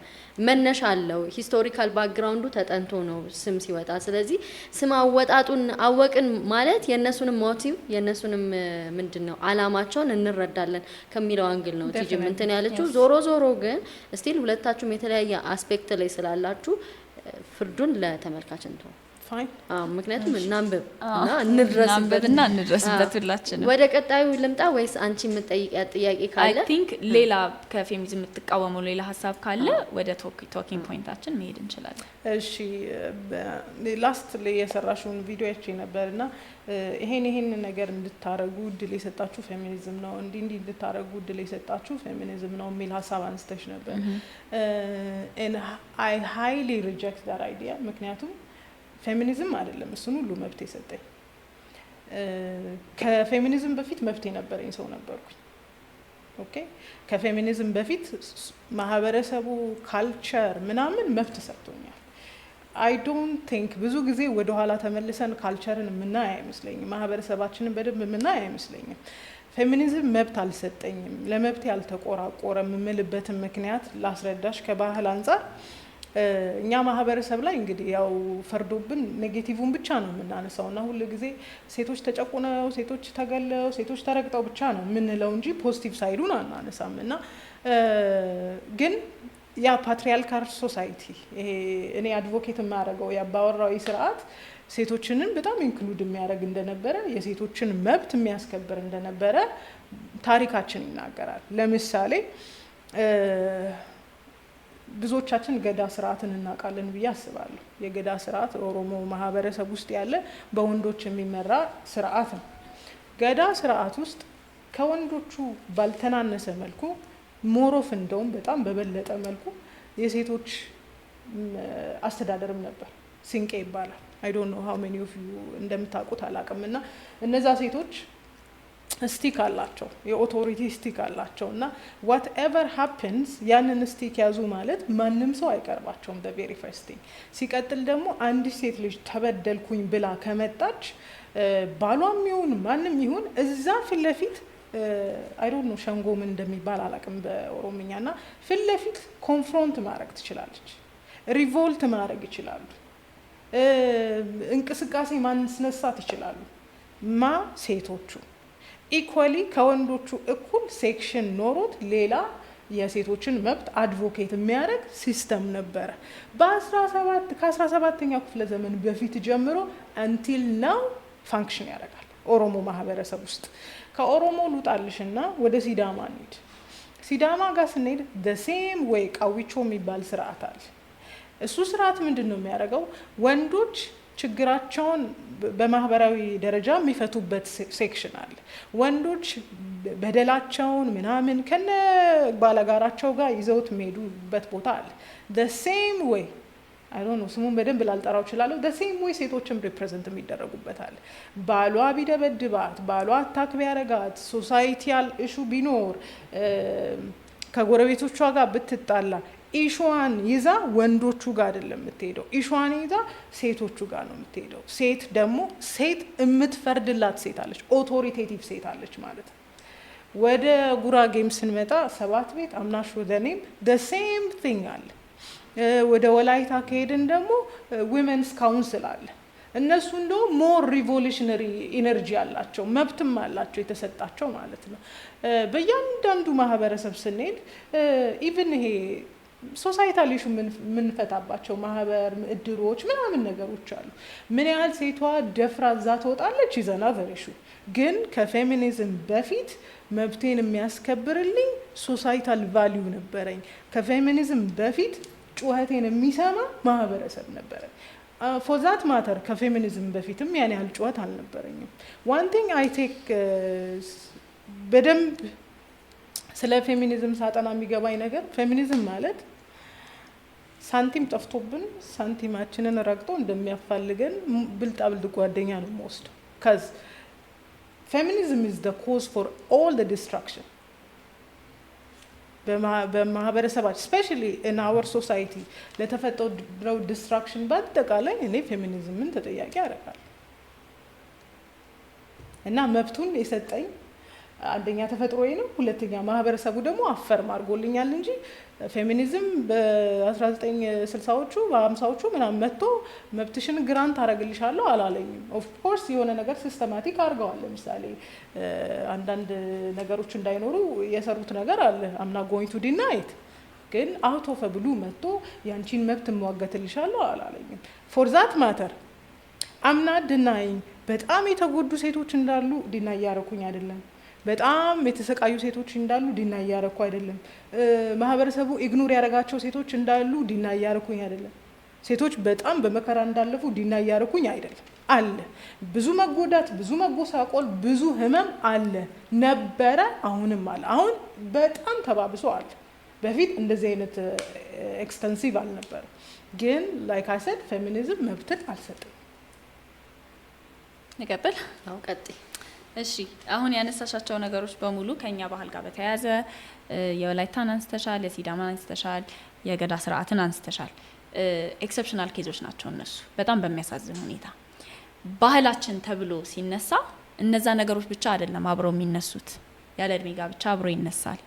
መነሻ አለው። ሂስቶሪካል ባክግራውንዱ ተጠንቶ ነው ስም ሲወጣ። ስለዚህ ስም አወጣጡን አወቅን ማለት የነሱንም ሞቲቭ የነሱንም ምንድነው አላማቸውን እንረዳለን ከሚለው አንግል ነው ቲጂ እንትን ያለችው። ዞሮ ግን ስቲል ሁለታችሁም የተለያየ አስፔክት ላይ ስላላችሁ ፍርዱን ለተመልካች እንተው። ፋይን ምክንያቱም እናንብብና እንድረስበት ሁላችንም። ወደ ቀጣዩ ልምጣ ወይስ አንቺ የምትጠይቂያት ጥያቄ ካለ? አይ ቲንክ ሌላ ከፌሚኒዝም የምትቃወመው ሌላ ሀሳብ ካለ ወደ ቶኪንግ ፖይንታችን መሄድ እንችላለን። እሺ ላስት ላይ የሰራሽውን ቪዲዮ አይቼ ነበርና ይሄን ነገር እንድታረጉ እድል የሰጣችሁ ፌሚኒዝም ነው፣ እንዲህ እንድታረጉ እድል የሰጣችሁ ፌሚኒዝም ነው የሚል ሀሳብ አንስተሽ ነበር። and I highly reject that idea ምክንያቱም ፌሚኒዝም አይደለም እሱን ሁሉ መብት የሰጠኝ። ከፌሚኒዝም በፊት መብት የነበረኝ ሰው ነበርኩኝ። ኦኬ ከፌሚኒዝም በፊት ማህበረሰቡ ካልቸር ምናምን መብት ሰጥቶኛል። አይ ዶንት ቲንክ ብዙ ጊዜ ወደ ኋላ ተመልሰን ካልቸርን የምናይ አይመስለኝም፣ ማህበረሰባችንን በደንብ የምናይ አይመስለኝም። ፌሚኒዝም መብት አልሰጠኝም። ለመብት ያልተቆራቆረ የምልበትን ምክንያት ላስረዳሽ። ከባህል አንጻር እኛ ማህበረሰብ ላይ እንግዲህ ያው ፈርዶብን ኔጌቲቭን ብቻ ነው የምናነሳውና ሁሉ ጊዜ ሴቶች ተጨቁነው፣ ሴቶች ተገለው፣ ሴቶች ተረግጠው ብቻ ነው የምንለው እንጂ ፖዚቲቭ ሳይዱን አናነሳም። እና ግን ያ ፓትሪያርካል ሶሳይቲ ይሄ እኔ አድቮኬት የማያደርገው ያባወራዊ ስርዓት ሴቶችንን በጣም ኢንክሉድ የሚያደርግ እንደነበረ፣ የሴቶችን መብት የሚያስከብር እንደነበረ ታሪካችን ይናገራል። ለምሳሌ ብዙዎቻችን ገዳ ስርዓትን እናውቃለን ብዬ አስባለሁ። የገዳ ስርዓት ኦሮሞ ማህበረሰብ ውስጥ ያለ በወንዶች የሚመራ ስርዓት ነው። ገዳ ስርዓት ውስጥ ከወንዶቹ ባልተናነሰ መልኩ ሞሮፍ እንደውም በጣም በበለጠ መልኩ የሴቶች አስተዳደርም ነበር። ሲንቄ ይባላል። I don't know how many of you እንደምታውቁት አላውቅም። እና እነዛ ሴቶች ስቲክ አላቸው፣ የኦቶሪቲ ስቲክ አላቸው። እና whatever happens ያንን ስቲክ ያዙ ማለት ማንም ሰው አይቀርባቸውም። the very first thing ሲቀጥል ደግሞ አንዲት ሴት ልጅ ተበደልኩኝ ብላ ከመጣች ባሏም ይሁን ማንም ይሁን እዛ ፊት ለፊት I don't know ሸንጎ ምን እንደሚባል አላውቅም በኦሮምኛና ፊት ለፊት ኮንፍሮንት ማድረግ ትችላለች፣ ሪቮልት ማድረግ ይችላሉ፣ እንቅስቃሴ ማስነሳት ይችላሉ። ሴቶቹ ኢኳሊ ከወንዶቹ እኩል ሴክሽን ኖሮት ሌላ የሴቶችን መብት አድቮኬት የሚያደርግ ሲስተም ነበረ ከ17ኛው ክፍለ ዘመን በፊት ጀምሮ until now ፋንክሽን ያደርጋል ኦሮሞ ማህበረሰብ ውስጥ። ከኦሮሞ ሉጣልሽና ወደ ሲዳማ እንሂድ። ሲዳማ ጋር ስንሄድ the same way ቃዊቾ የሚባል ስርዓት አለ። እሱ ስርዓት ምንድነው የሚያደርገው? ወንዶች ችግራቸውን በማህበራዊ ደረጃ የሚፈቱበት ሴክሽን አለ። ወንዶች በደላቸውን ምናምን ከነ ባለጋራቸው ጋር ይዘውት የሚሄዱበት ቦታ አለ። the same way I don't know ስሙን በደንብ ላልጠራው እችላለሁ። the same way ሴቶችም ሪፕሬዘንት የሚደረጉበት አለ። ባሏ ቢደበድባት፣ ባሏ አታክ ቢያረጋት፣ ሶሳይቲያል ኢሹ ቢኖር፣ ከጎረቤቶቿ ጋር ብትጣላ ኢሹዋን ይዛ ወንዶቹ ጋር አይደለም የምትሄደው፣ ኢሹዋን ይዛ ሴቶቹ ጋር ነው የምትሄደው። ሴት ደግሞ ሴት የምትፈርድላት ሴት አለች፣ ኦቶሪቴቲቭ ሴት አለች ማለት ነው። ወደ ጉራጌም ስንመጣ ሰባት ቤት አምናሽ ወደኔም the same thing አለ። ወደ ወላይታ ከሄድን ደግሞ ዊሜንስ ካውንስል አለ። እነሱ እንደው ሞር ሪቮሉሽነሪ ኢነርጂ አላቸው፣ መብትም አላቸው የተሰጣቸው ማለት ነው። በእያንዳንዱ ማህበረሰብ ስንሄድ ኢቭን ይሄ ሶሳይታል ኢሹ የምንፈታባቸው ማህበር እድሮች ምናምን ነገሮች አሉ። ምን ያህል ሴቷ ደፍራ እዛ ትወጣለች ይዘና ዘሬሹ ግን ከፌሚኒዝም በፊት መብቴን የሚያስከብርልኝ ሶሳይታል ቫሊዩ ነበረኝ። ከፌሚኒዝም በፊት ጩኸቴን የሚሰማ ማህበረሰብ ነበረኝ። ፎር ዛት ማተር ከፌሚኒዝም በፊትም ያን ያህል ጩኸት አልነበረኝም። ዋን ቲንግ አይ ቴክ በደንብ ስለ ፌሚኒዝም ሳጠና የሚገባኝ ነገር ፌሚኒዝም ማለት ሳንቲም ጠፍቶብን ሳንቲማችንን ረግጦ እንደሚያፋልገን ብልጣብልጥ ጓደኛ ነው የምወስደው። ከዚ ፌሚኒዝም is the cause for all the destruction በማህበረሰባችን especially in our society ለተፈጠረው ዲስትራክሽን በአጠቃላይ እኔ ፌሚኒዝምን ተጠያቂ አደርጋለሁ። እና መብቱን የሰጠኝ አንደኛ ተፈጥሮዬ ነው፣ ሁለተኛ ማህበረሰቡ ደግሞ አፈርም አድርጎልኛል እንጂ ፌሚኒዝም በ1960ዎቹ በ50ዎቹ ምናምን መጥቶ መብትሽን ግራንት አደርግልሻለሁ አላለኝም። ኦፍ ኮርስ የሆነ ነገር ሲስተማቲክ አድርገዋል። ለምሳሌ አንዳንድ ነገሮች እንዳይኖሩ የሰሩት ነገር አለ። አምና ጎይንግ ቱ ዲናይት ግን አውት ኦፍ ብሉ መጥቶ ያንቺን መብት እሟገትልሻለሁ አላለኝም። ፎር ዛት ማተር አምና ድናይኝ በጣም የተጎዱ ሴቶች እንዳሉ ዲና እያረኩኝ አይደለም። በጣም የተሰቃዩ ሴቶች እንዳሉ ዲና እያረኩ አይደለም። ማህበረሰቡ ኢግኖር ያደረጋቸው ሴቶች እንዳሉ ዲና እያረኩኝ አይደለም። ሴቶች በጣም በመከራ እንዳለፉ ዲና እያረኩኝ አይደለም። አለ ብዙ መጎዳት፣ ብዙ መጎሳቆል፣ ብዙ ህመም አለ ነበረ፣ አሁንም አለ። አሁን በጣም ተባብሶ አለ። በፊት እንደዚህ አይነት ኤክስተንሲቭ አልነበረ። ግን ላይክ አይ ሰድ ፌሚኒዝም መብትን አልሰጥም። ንቀጥል? አዎ ቀጥይ። እሺ አሁን ያነሳሻቸው ነገሮች በሙሉ ከኛ ባህል ጋር በተያያዘ የወላይታን አንስተሻል፣ የሲዳማን አንስተሻል፣ የገዳ ስርዓትን አንስተሻል። ኤክሰፕሽናል ኬዞች ናቸው እነሱ በጣም በሚያሳዝን ሁኔታ። ባህላችን ተብሎ ሲነሳ እነዛ ነገሮች ብቻ አይደለም አብረው የሚነሱት። ያለ እድሜ ጋብቻ አብሮ ይነሳል።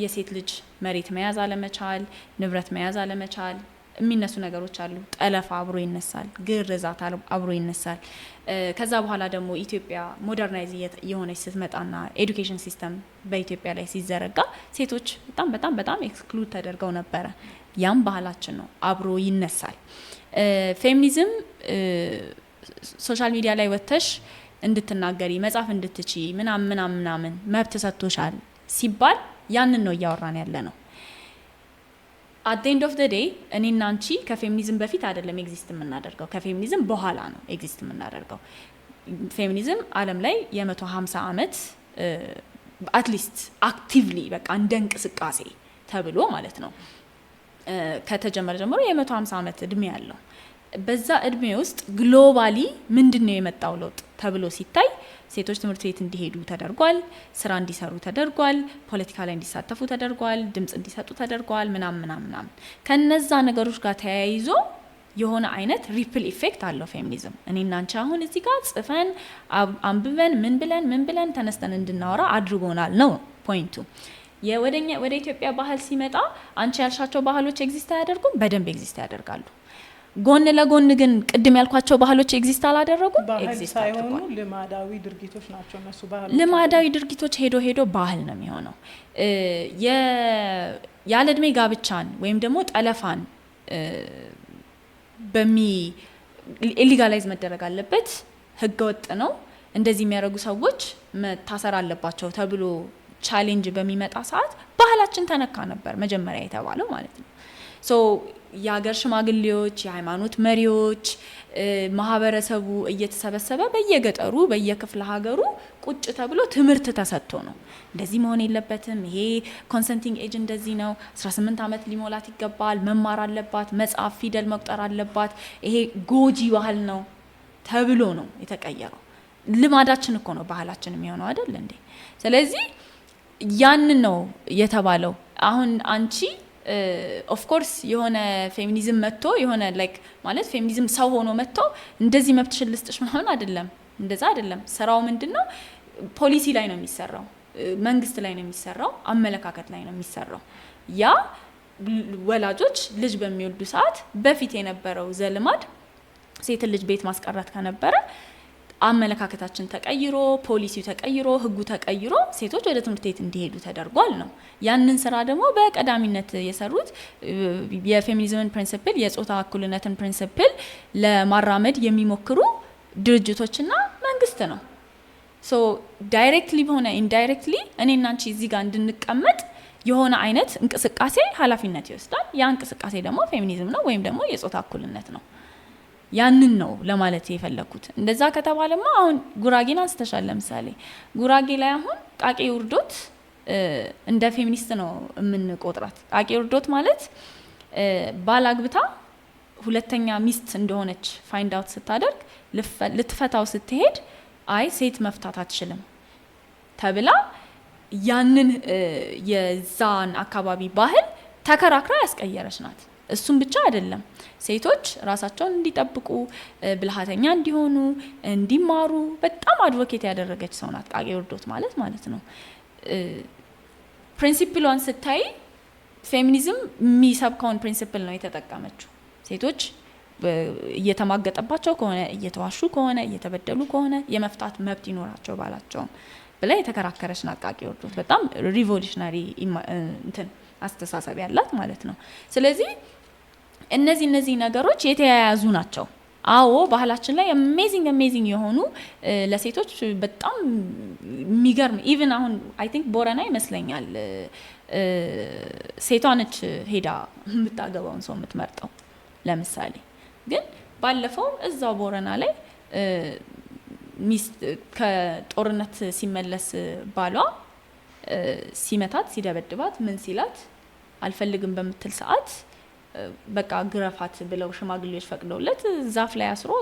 የሴት ልጅ መሬት መያዝ አለመቻል፣ ንብረት መያዝ አለመቻል የሚነሱ ነገሮች አሉ። ጠለፋ አብሮ ይነሳል፣ ግርዛት አብሮ ይነሳል። ከዛ በኋላ ደግሞ ኢትዮጵያ ሞደርናይዝ የሆነች ስትመጣና ኤዱኬሽን ሲስተም በኢትዮጵያ ላይ ሲዘረጋ ሴቶች በጣም በጣም በጣም ኤክስክሉድ ተደርገው ነበረ። ያም ባህላችን ነው፣ አብሮ ይነሳል። ፌሚኒዝም ሶሻል ሚዲያ ላይ ወጥተሽ እንድትናገሪ መጻፍ እንድትቺ ምናምን መብት ሰጥቶሻል ሲባል ያንን ነው እያወራን ያለ ነው። at the end of the day እኔና አንቺ ከፌሚኒዝም በፊት አይደለም ኤግዚስት የምናደርገው፣ ከፌሚኒዝም በኋላ ነው ኤግዚስት የምናደርገው። ፌሚኒዝም ዓለም ላይ የ150 ዓመት አትሊስት አክቲቭሊ በቃ እንደ እንቅስቃሴ ተብሎ ማለት ነው ከተጀመረ ጀምሮ የ150 ዓመት እድሜ ያለው። በዛ እድሜ ውስጥ ግሎባሊ ምንድነው የመጣው ለውጥ ተብሎ ሲታይ ሴቶች ትምህርት ቤት እንዲሄዱ ተደርጓል፣ ስራ እንዲሰሩ ተደርጓል፣ ፖለቲካ ላይ እንዲሳተፉ ተደርጓል፣ ድምጽ እንዲሰጡ ተደርጓል ምናምን። ከነዛ ነገሮች ጋር ተያይዞ የሆነ አይነት ሪፕል ኢፌክት አለው ፌሚኒዝም። እኔና አንቺ አሁን እዚህ ጋር ጽፈን አንብበን ምን ብለን ተነስተን እንድናወራ አድርጎናል ነው ፖይንቱ። ወደ ኢትዮጵያ ባህል ሲመጣ አንቺ ያልሻቸው ባህሎች ኤግዚስት አያደርጉም? በደንብ ኤግዚስት ያደርጋሉ። ጎን ለጎን ግን ቅድም ያልኳቸው ባህሎች ኤግዚስት አላደረጉም። ኤግዚስት ሳይሆኑ ልማዳዊ ድርጊቶች ናቸው እነሱ ባህሎች። ልማዳዊ ድርጊቶች ሄዶ ባህል ነው የሚሆነው። ያለ እድሜ ጋብቻን ወይም ደግሞ ጠለፋን ኢሊጋላይዝ መደረግ አለበት፣ ህገወጥ ነው፣ እንደዚህ የሚያደርጉ ሰዎች መታሰር አለባቸው ተብሎ ቻሌንጅ በሚመጣ ሰዓት ባህላችን ተነካ ነበር መጀመሪያ የተባለው ማለት ነው። ሶ የሀገር ሽማግሌዎች፣ የሃይማኖት መሪዎች፣ ማህበረሰቡ እየተሰበሰበ በየገጠሩ በየክፍለ ሀገሩ ቁጭ ተብሎ ትምህርት ተሰጥቶ ነው እንደዚህ መሆን የለበትም፣ ይሄ ኮንሰንቲንግ ኤጅ እንደዚህ ነው፣ 18 ዓመት ሊሞላት ይገባል፣ መማር አለባት፣ መጻፍ ፊደል መቁጠር አለባት፣ ይሄ ጎጂ ባህል ነው ተብሎ ነው የተቀየረው። ልማዳችን እኮ ነው ባህላችን የሚሆነው አይደል እንዴ? ስለዚህ ያንን ነው የተባለው። አሁን አንቺ ኦፍ ኮርስ የሆነ ፌሚኒዝም መጥቶ የሆነ ላይክ ማለት ፌሚኒዝም ሰው ሆኖ መጥቶ እንደዚህ መብትሽን ልስጥሽ ምናምን አይደለም፣ እንደዛ አይደለም። ስራው ምንድነው? ፖሊሲ ላይ ነው የሚሰራው፣ መንግስት ላይ ነው የሚሰራው፣ አመለካከት ላይ ነው የሚሰራው። ያ ወላጆች ልጅ በሚወልዱ ሰዓት በፊት የነበረው ዘልማድ ሴት ልጅ ቤት ማስቀረት ከነበረ አመለካከታችን ተቀይሮ ፖሊሲው ተቀይሮ ህጉ ተቀይሮ ሴቶች ወደ ትምህርት ቤት እንዲሄዱ ተደርጓል ነው። ያንን ስራ ደግሞ በቀዳሚነት የሰሩት የፌሚኒዝምን ፕሪንሲፕል የጾታ እኩልነትን ፕሪንሲፕል ለማራመድ የሚሞክሩ ድርጅቶችና መንግስት ነው። ሶ ዳይሬክትሊ ሆነ ኢንዳይሬክትሊ እኔና አንቺ እዚህ ጋር እንድንቀመጥ የሆነ አይነት እንቅስቃሴ ኃላፊነት ይወስዳል። ያ እንቅስቃሴ ደግሞ ፌሚኒዝም ነው ወይም ደግሞ የጾታ እኩልነት ነው። ያንን ነው ለማለት የፈለኩት። እንደዛ ከተባለማ አሁን ጉራጌን አንስተሻል። ለምሳሌ ጉራጌ ላይ አሁን ቃቄ ውርዶት እንደ ፌሚኒስት ነው የምንቆጥራት። ቃቄ ውርዶት ማለት ባላግብታ ሁለተኛ ሚስት እንደሆነች ፋይንድ አውት ስታደርግ ልትፈታው ስትሄድ አይ ሴት መፍታት አትችልም ተብላ ያንን የዛን አካባቢ ባህል ተከራክራ ያስቀየረች ናት። እሱም ብቻ አይደለም፣ ሴቶች ራሳቸውን እንዲጠብቁ ብልሃተኛ እንዲሆኑ እንዲማሩ በጣም አድቮኬት ያደረገች ሰው ናት ቃቄ ውርዶት ማለት ነው። ፕሪንሲፕሏን ስታይ ፌሚኒዝም የሚሰብከውን ፕሪንሲፕል ነው የተጠቀመችው። ሴቶች እየተማገጠባቸው ከሆነ እየተዋሹ ከሆነ እየተበደሉ ከሆነ የመፍታት መብት ይኖራቸው ባላቸውም ብላ የተከራከረች ናት ቃቄ ውርዶት። በጣም ሪቮሉሽናሪ እንትን አስተሳሰብ ያላት ማለት ነው። ስለዚህ እነዚህ ነገሮች የተያያዙ ናቸው። አዎ ባህላችን ላይ አሜዚንግ የሆኑ ለሴቶች በጣም የሚገርም ኢቭን አሁን አይ ቲንክ ቦረና ይመስለኛል ሴቷ ነች ሄዳ የምታገባውን ሰው የምትመርጠው። ለምሳሌ ግን ባለፈው እዛው ቦረና ላይ ሚስት ከጦርነት ሲመለስ ባሏ ሲመታት ሲደበድባት ምን ሲላት አልፈልግም በምትል ሰዓት በቃ ግረፋት ብለው ሽማግሌዎች ፈቅደውለት ዛፍ ላይ አስሮ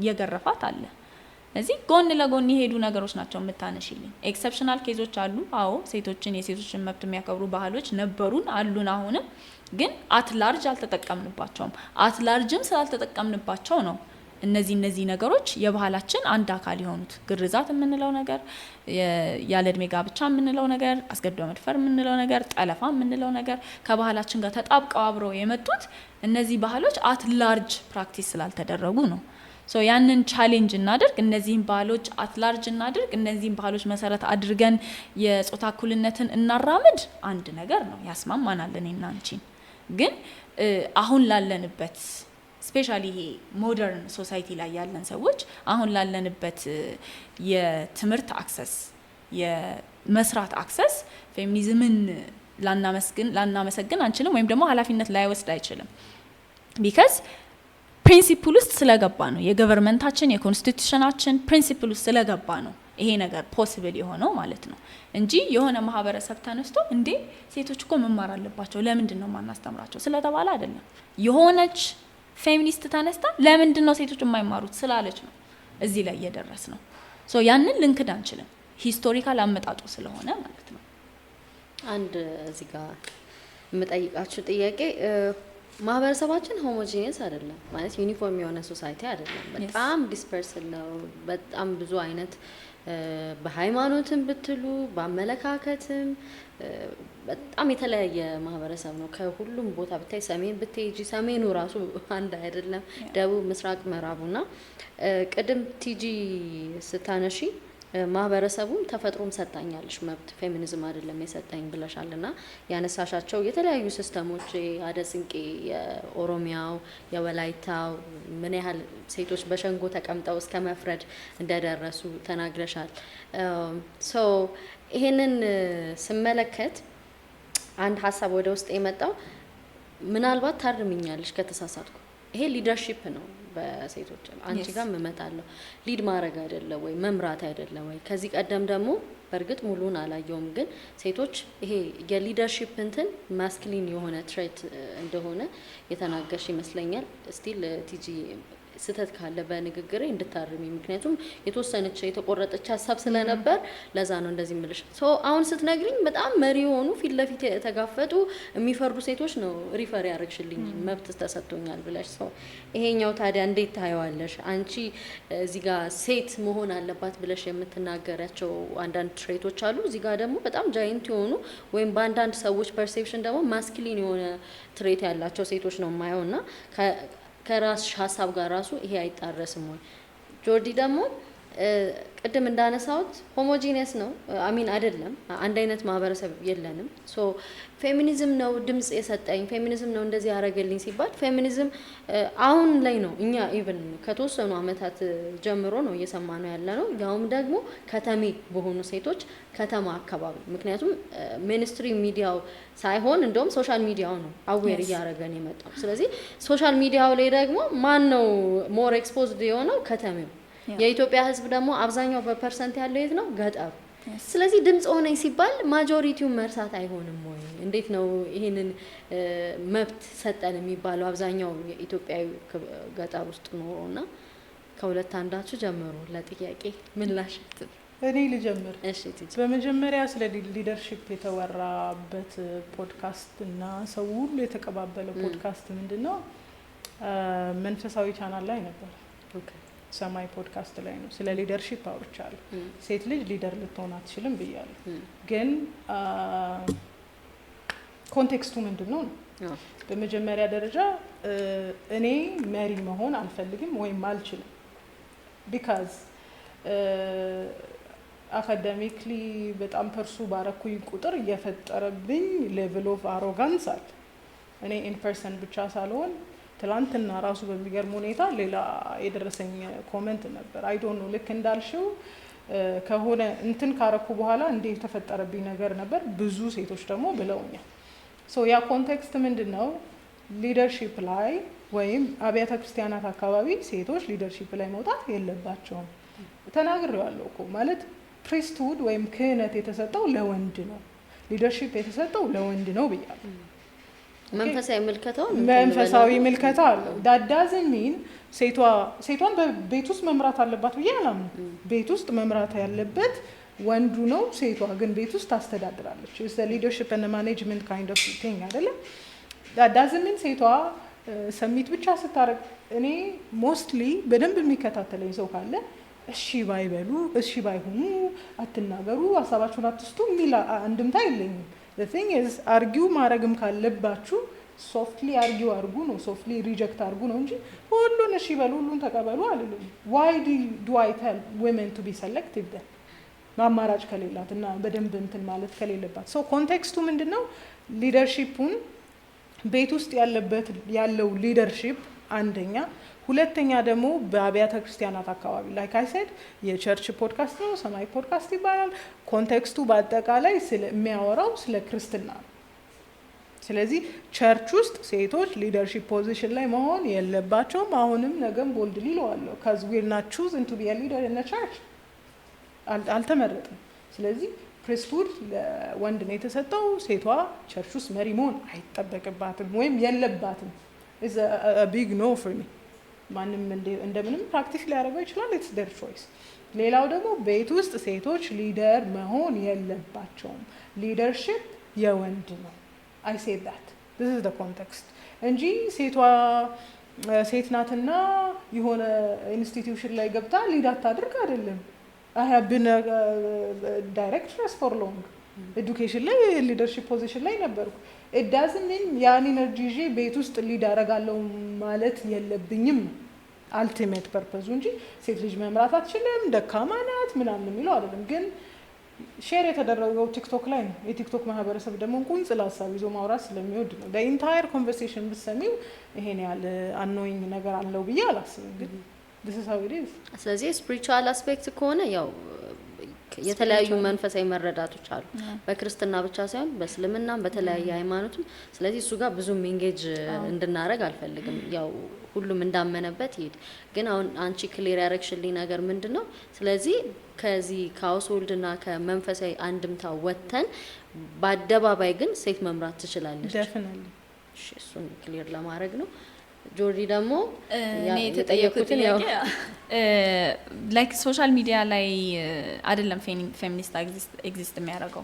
የገረፋት አለ። እዚህ ጎን ለጎን የሄዱ ነገሮች ናቸው የምታነሽልኝ። ኤክሰፕሽናል ኬዞች አሉ። አዎ ሴቶችን የሴቶችን መብት የሚያከብሩ ባህሎች ነበሩን አሉን። አሁንም ግን አትላርጅ አልተጠቀምንባቸውም። አትላርጅም ስላልተጠቀምንባቸው ነው እነዚህ ነገሮች የባህላችን አንድ አካል የሆኑት። ግርዛት የምንለው ነገር፣ ያለ እድሜ ጋብቻ የምንለው ነገር፣ አስገድዶ መድፈር የምንለው ነገር፣ ጠለፋ የምንለው ነገር ከባህላችን ጋር ተጣብቀው አብረው የመጡት እነዚህ ባህሎች አት ላርጅ ፕራክቲስ ስላልተደረጉ ነው። ሶ ያንን ቻሌንጅ እናድርግ፣ እነዚህን ባህሎች አት ላርጅ እናድርግ፣ እነዚህን ባህሎች መሰረት አድርገን የጾታ እኩልነትን እናራምድ። አንድ ነገር ነው ያስማማናል እኔና አንቺን። ግን አሁን ላለንበት ስፔሻሊ ይሄ ሞደርን ሶሳይቲ ላይ ያለን ሰዎች አሁን ላለንበት የትምህርት አክሰስ የመስራት አክሰስ ፌሚኒዝምን ላናመሰግን አንችልም፣ ወይም ደግሞ ኃላፊነት ላይወስድ አይችልም። ቢካዝ ፕሪንሲፕል ውስጥ ስለገባ ነው፣ የገቨርንመንታችን የኮንስቲቱሽናችን ፕሪንሲፕል ውስጥ ስለገባ ነው ይሄ ነገር ፖሲብል የሆነው ማለት ነው እንጂ የሆነ ማህበረሰብ ተነስቶ እንዴ ሴቶች እኮ መማር አለባቸው ለምንድን ነው ማናስተምራቸው ስለተባለ አይደለም። የሆነች ፌሚኒስት ተነስታ ለምንድን ነው ሴቶች የማይማሩት ስላለች ነው እዚህ ላይ እየደረስ ነው። ሶ ያንን ልንክድ አንችልም፣ ሂስቶሪካል አመጣጡ ስለሆነ ማለት ነው። አንድ እዚህ ጋር የምጠይቃችሁ ጥያቄ ማህበረሰባችን ሆሞጂኒየስ አይደለም ማለት ዩኒፎርም የሆነ ሶሳይቲ አይደለም። በጣም ዲስፐርስድ ነው። በጣም ብዙ አይነት በሃይማኖትም ብትሉ በአመለካከትም በጣም የተለያየ ማህበረሰብ ነው። ከሁሉም ቦታ ብታይ ሰሜን ብትሄጂ ሰሜኑ ራሱ አንድ አይደለም፣ ደቡብ፣ ምስራቅ፣ ምዕራቡና ቅድም ቲጂ ስታነሺ ማህበረሰቡም ተፈጥሮም ሰጣኛለሽ መብት ፌሚኒዝም አይደለም የሰጠኝ ብለሻልና ያነሳሻቸው የተለያዩ ሲስተሞች አደስንቄ፣ የኦሮሚያው፣ የወላይታው ምን ያህል ሴቶች በሸንጎ ተቀምጠው እስከ መፍረድ እንደደረሱ ተናግረሻል። ሶ ይሄንን ስመለከት አንድ ሀሳብ ወደ ውስጥ የመጣው ምናልባት ታርምኛለሽ ከተሳሳትኩ ይሄ ሊደርሺፕ ነው በሴቶች አንቺ ጋር እመጣለሁ ሊድ ማድረግ አይደለም ወይ መምራት አይደለም ወይ ከዚህ ቀደም ደግሞ በእርግጥ ሙሉን አላየውም ግን ሴቶች ይሄ የሊደርሺፕ እንትን ማስኩሊን የሆነ ትሬት እንደሆነ የተናገርሽ ይመስለኛል ስቲል ቲጂ ስተት ካለ በንግግሬ እንድታርሚ ምክንያቱም የተወሰነች የተቆረጠች ሀሳብ ስለነበር ለዛ ነው እንደዚህ ምልሽ አሁን ስትነግሪኝ በጣም መሪ የሆኑ ፊት ለፊት የተጋፈጡ የሚፈርዱ ሴቶች ነው ሪፈር ያደረግሽልኝ መብት ተሰጥቶኛል ብለሽ ይሄኛው ታዲያ እንዴት ታየዋለሽ አንቺ እዚህ ጋር ሴት መሆን አለባት ብለሽ የምትናገራቸው አንዳንድ ትሬቶች አሉ እዚህ ጋር ደግሞ በጣም ጃይንት የሆኑ ወይም በአንዳንድ ሰዎች ፐርሴፕሽን ደግሞ ማስኩሊን የሆነ ትሬት ያላቸው ሴቶች ነው የማየውና ከራስሽ ሀሳብ ጋር ራሱ ይሄ አይጣረስም ወይ ጆርዲ ደግሞ ቅድም እንዳነሳውት ሆሞጂኒየስ ነው አሚን አይደለም አንድ አይነት ማህበረሰብ የለንም ፌሚኒዝም ነው ድምጽ የሰጠኝ ፌሚኒዝም ነው እንደዚህ ያደረገልኝ ሲባል ፌሚኒዝም አሁን ላይ ነው እኛ ኢቭን ከተወሰኑ አመታት ጀምሮ ነው እየሰማነው ያለ ነው ያውም ደግሞ ከተሜ በሆኑ ሴቶች ከተማ አካባቢ ምክንያቱም ሚኒስትሪ ሚዲያው ሳይሆን እንደውም ሶሻል ሚዲያው ነው አዌር እያደረገን የመጣው ስለዚህ ሶሻል ሚዲያው ላይ ደግሞ ማን ነው ሞር ኤክስፖዝድ የሆነው ከተሜው የኢትዮጵያ ህዝብ ደግሞ አብዛኛው በፐርሰንት ያለው የት ነው ገጠር ስለዚህ ድምጽ ሆነኝ ሲባል ማጆሪቲውን መርሳት አይሆንም ወይ እንዴት ነው ይሄንን መብት ሰጠን የሚባለው አብዛኛው የኢትዮጵያዊ ገጠር ውስጥ ኖሮና ከሁለት አንዳችሁ ጀምሩ ለጥያቄ ምላሽ እኔ ልጀምር እሺ በመጀመሪያ ስለ ሊደርሺፕ የተወራበት ፖድካስት እና ሰው ሁሉ የተቀባበለው ፖድካስት ምንድነው መንፈሳዊ ቻናል ላይ ነበር ኦኬ ሰማይ ፖድካስት ላይ ነው ስለ ሊደርሺፕ አውርቻለሁ ሴት ልጅ ሊደር ልትሆን አትችልም ብያለሁ ግን ኮንቴክስቱ ምንድነው በመጀመሪያ ደረጃ እኔ መሪ መሆን አልፈልግም ወይም አልችልም ቢካዝ አካዳሚክሊ በጣም ፐርሱ ባረኩኝ ቁጥር እየፈጠረብኝ ሌቭል ኦፍ አሮጋንስ አለ እኔ ኢን ፐርሰን ብቻ ሳልሆን ትላንትና ራሱ በሚገርም ሁኔታ ሌላ የደረሰኝ ኮሜንት ነበር አይ ዶንት ኖ ልክ እንዳልሽው ከሆነ እንትን ካረኩ በኋላ እንዴ ተፈጠረብኝ ነገር ነበር ብዙ ሴቶች ደግሞ ብለውኛል ያ ኮንቴክስት ምንድነው ሊደርሺፕ ላይ ወይም አብያተ ክርስቲያናት አካባቢ ሴቶች ሊደርሺፕ ላይ መውጣት የለባቸውም ተናግሬዋለሁ እኮ ማለት ፕሪስትሁድ ወይም ክህነት የተሰጠው ለወንድ ነው ሊደርሺፕ የተሰጠው ለወንድ ነው ብያለሁ መንፈሳዊ ምልከታ አለው ዳዳዝሚን ሴቷን በቤት ውስጥ መምራት አለባት ብዬ አላምንም ቤት ውስጥ መምራት ያለበት ወንዱ ነው ሴቷ ግን ቤት ውስጥ ታስተዳድራለች it's the leadership and the management kind of thing አይደለም ዳዳዝሚን ሴቷ ሰሚት ብቻ ስታረግ እኔ ሞስትሊ በደንብ የሚከታተለኝ ሰው ካለ እሺ ባይበሉ እሺ ባይሆኑ አትናገሩ ሐሳባችሁን አትስጡ ሚላ አንድምታ የለኝም the thing is argue ማረግም ካለባችሁ softly argue አርጉ ነው softly reject አርጉ ነው እንጂ ሁሉን እሺ በሉ ሁሉን ተቀበሉ አይደለም why do I tell women to be selective then ማማራጭ ከሌላትና በደንብ እንትን ማለት ከሌለባት ኮንቴክስቱ ምንድነው ሊደርሺፑን ቤት ውስጥ ያለው ሊደርሺፕ አንደኛ ሁለተኛ ደግሞ በአብያተ ክርስቲያናት አካባቢ like I said የቸርች ፖድካስት ነው ሰማይ ፖድካስት ይባላል ኮንቴክስቱ በአጠቃላይ ስለሚያወራው ስለ ክርስትና ነው ስለዚህ ቸርች ውስጥ ሴቶች ሊደርሺፕ ፖዚሽን ላይ መሆን የለባቸውም አሁንም ነገም ቦልድሊ ይለዋለሁ cuz we are not chosen to be a leader in the church አልተመረጥም ስለዚህ ፕሪስትሁድ ለወንድ ነው የተሰጠው ሴቷ ቸርች ውስጥ መሪ መሆን አይጠበቅባትም ወይም የለባትም is a big no for me ማንም እንደምንም ፕራክቲስ ሊያደርገው ይችላል it's their choice ሌላው ደግሞ ቤት ውስጥ ሴቶች ሊደር መሆን የለባቸውም ሊደርሺፕ የወንድ ነው I say that this is the context እንጂ ሴት ናትና የሆነ ኢንስቲትዩሽን ላይ ገብታ ሊድ አታድርግ አይደለም I have been a directress for long education ላይ leadership position ላይ ነበርኩ it doesn't mean ያን ኢነርጂ ይዤ ቤት ውስጥ ሊድ አደርጋለሁ ማለት የለብኝም ultimate purpose እንጂ ሴት ልጅ መምራት አትችልም ደካማ ናት ምናምን የሚለው አይደለም ግን ሼር የተደረገው ቲክቶክ ላይ ነው የቲክቶክ ማህበረሰብ ደግሞ ቁንጽል ሐሳብ ይዞ ማውራት ስለሚወድ ነው the entire conversation ብትሰሚው ይሄን ያለ annoying ነገር አለው ብዬ አላስብም ግን this is how it is ስለዚህ spiritual aspect ከሆነ ያው የተለያዩ መንፈሳዊ መረዳቶች አሉ በክርስትና ብቻ ሳይሆን በእስልምናም በተለያየ ሃይማኖትም። ስለዚህ እሱ ጋር ብዙም ኢንጌጅ እንድናረግ አልፈልግም። ያው ሁሉም እንዳመነበት ይሄድ። ግን አሁን አንቺ ክሊር ያረግሽልኝ ነገር ምንድነው? ስለዚህ ከዚህ ከሀውስሆልድና ከመንፈሳዊ አንድምታ ወጥተን በአደባባይ ግን ሴት መምራት ትችላለች። ዴፊኒትሊ እሱን ክሊር ለማድረግ ነው። ጆርዲ ደግሞ እኔ የተጠየቁትን ያው ላይክ ሶሻል ሚዲያ ላይ አይደለም ፌሚኒስት ኤግዚስት የሚያደርገው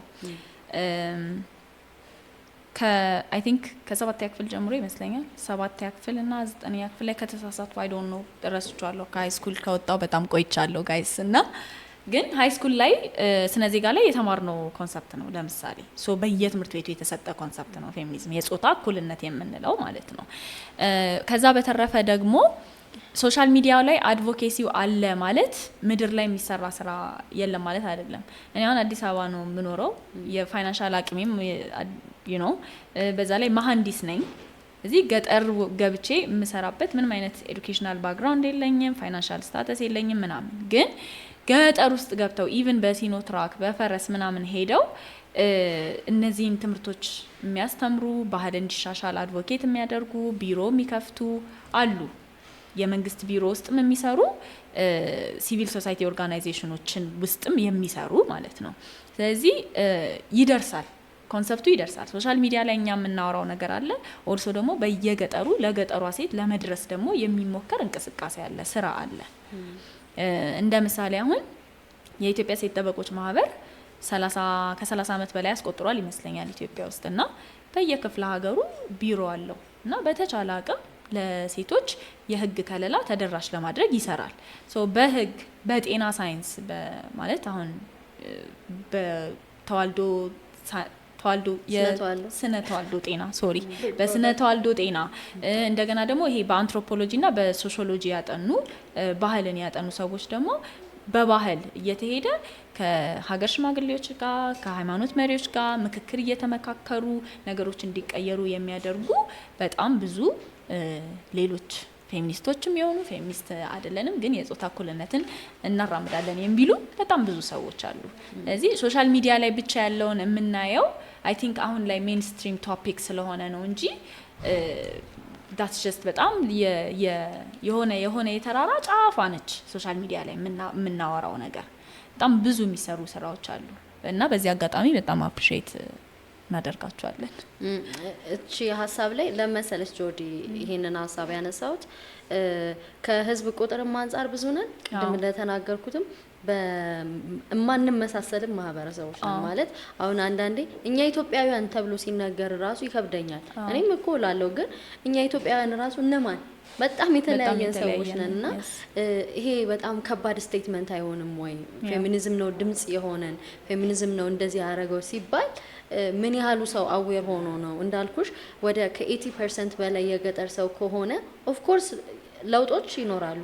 አይ ቲንክ ከ7ኛ ክፍል ጀምሮ ይመስለኛል 7ኛ ክፍል እና 9ኛ ክፍል ላይ ከተሳሳቱ አይ ዶንት ኖ ረስቻለሁ። ከሃይ ስኩል ከወጣው በጣም ቆይቻለሁ ጋይስ። እና ግን ሃይ ስኩል ላይ ስነ ዜጋ ላይ የተማርነው ኮንሰፕት ነው። ለምሳሌ በየትምህርት ቤቱ የተሰጠ ኮንሰፕት ነው ፌሚኒዝም፣ የጾታ እኩልነት የምንለው ማለት ነው። ከዛ በተረፈ ደግሞ ሶሻል ሚዲያ ላይ አድቮኬሲው አለ ማለት ምድር ላይ የሚሰራ ስራ የለም ማለት አይደለም። እኔ አሁን አዲስ አበባ ነው የምኖረው። የፋይናንሻል አቅሜም በዛ ላይ መሀንዲስ ነኝ። እዚህ ገጠር ገብቼ የምሰራበት ምንም አይነት ኤዱኬሽናል ባክግራውንድ የለኝም፣ ፋይናንሻል ስታተስ የለኝም ምናምን። ግን ገጠር ውስጥ ገብተው ኢቭን በሲኖ ትራክ በፈረስ ምናምን ሄደው እነዚህን ትምህርቶች የሚያስተምሩ ባህል እንዲሻሻል አድቮኬት የሚያደርጉ ቢሮ የሚከፍቱ አሉ። የመንግስት ቢሮ ውስጥም የሚሰሩ ሲቪል ሶሳይቲ ኦርጋናይዜሽኖችን ውስጥም የሚሰሩ ማለት ነው። ስለዚህ ይደርሳል፣ ኮንሰፕቱ ይደርሳል። ሶሻል ሚዲያ ላይ እኛ የምናወራው ነገር አለ። ኦልሶ ደግሞ በየገጠሩ ለገጠሯ ሴት ለመድረስ ደግሞ የሚሞከር እንቅስቃሴ አለ፣ ስራ አለ። እንደ ምሳሌ አሁን የኢትዮጵያ ሴት ጠበቆች ማህበር ከ30 ዓመት በላይ ያስቆጥሯል ይመስለኛል ኢትዮጵያ ውስጥ እና በየክፍለ ሀገሩ ቢሮ አለው እና በተቻለ አቅም ለሴቶች የህግ ከለላ ተደራሽ ለማድረግ ይሰራል። በህግ በጤና ሳይንስ ማለት አሁን በተዋልዶ ስነ ተዋልዶ ጤና በስነ ተዋልዶ ጤና እንደገና ደግሞ ይሄ በአንትሮፖሎጂና በሶሺዮሎጂ ያጠኑ ባህልን ያጠኑ ሰዎች ደግሞ በባህል እየተሄደ ከሀገር ሽማግሌዎች ጋር ከሃይማኖት መሪዎች ጋር ምክክር እየተመካከሩ ነገሮች እንዲቀየሩ የሚያደርጉ በጣም ብዙ ሌሎች ፌሚኒስቶችም የሆኑ ፌሚኒስት አይደለንም ግን የጾታ እኩልነትን እናራምዳለን የሚሉ በጣም ብዙ ሰዎች አሉ። ስለዚህ ሶሻል ሚዲያ ላይ ብቻ ያለውን የምናየው አይ ቲንክ አሁን ላይ ሜንስትሪም ቶፒክ ስለሆነ ነው እንጂ ዳትስ ጀስት በጣም የሆነ የተራራ ጫፏ ነች ሶሻል ሚዲያ ላይ የምናወራው ነገር። በጣም ብዙ የሚሰሩ ስራዎች አሉ እና በዚህ አጋጣሚ በጣም አፕሪሼት እናደርጋቸዋለን። እቺ ሀሳብ ላይ ለመሰለሽ ጆርዲ ይሄንን ሀሳብ ያነሳውት ከህዝብ ቁጥርም አንፃር ብዙ ነን ቅድም እንደተናገርኩትም በማንመሳሰልም ማህበረሰቦች ነው ማለት። አሁን አንዳንዴ እኛ ኢትዮጵያውያን ተብሎ ሲነገር ራሱ ይከብደኛል። እኔም እኮ ላለው ግን እኛ ኢትዮጵያውያን ራሱ እነማን በጣም የተለያየን ሰዎች ነንና ይሄ በጣም ከባድ ስቴትመንት አይሆንም ወይ? ፌሚኒዝም ነው ድምጽ የሆነን ፌሚኒዝም ነው እንደዚህ ያደረገው ሲባል ምን ያህሉ ሰው አዌር ሆኖ ነው? እንዳልኩሽ ወደ ከ80% በላይ የገጠር ሰው ከሆነ ኦፍ ኮርስ ለውጦች ይኖራሉ፣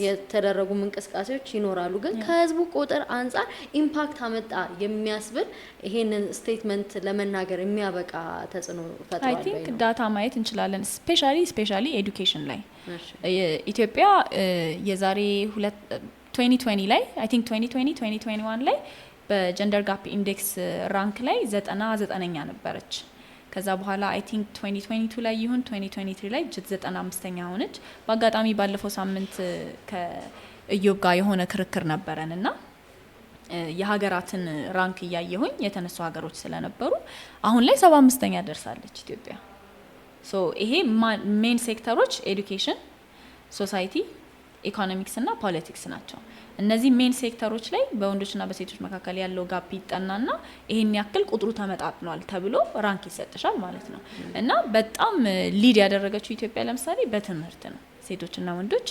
የተደረጉ እንቅስቃሴዎች ይኖራሉ። ግን ከህዝቡ ቁጥር አንፃር ኢምፓክት አመጣ የሚያስብል ይሄንን ስቴትመንት ለመናገር የሚያበቃ ተጽዕኖ ፈጥሯል። አይ ቲንክ ዳታ ማየት እንችላለን። ስፔሻሊ ኤዱኬሽን ላይ ኢትዮጵያ የዛሬ 2020 ላይ አይ ቲንክ 2021 ላይ በጀንደር ጋፕ ኢንዴክስ ራንክ ላይ 99ኛ ነበረች። ከዛ በኋላ አይ ቲንክ 2022 ላይ ይሁን 2023 ላይ 95ኛ ሆነች። በአጋጣሚ ባለፈው ሳምንት ከኢዮብ ጋር የሆነ ክርክር ነበረንና የሀገራትን ራንክ እያየሁኝ የተነሱ ሀገሮች ስለነበሩ አሁን ላይ 75ኛ ደርሳለች ኢትዮጵያ። ይሄ ሜን ሴክተሮች ኤዱኬሽን፣ ሶሳይቲ፣ ኢኮኖሚክስ እና ፖለቲክስ ናቸው። እነዚህ ሜን ሴክተሮች ላይ በወንዶችና በሴቶች መካከል ያለው ጋፕ ይጠናና ይሄን ያክል ቁጥሩ ተመጣጥኗል ተብሎ ራንክ ይሰጥሻል ማለት ነው። እና በጣም ሊድ ያደረገችው ኢትዮጵያ ለምሳሌ በትምህርት ነው። ሴቶችና ወንዶች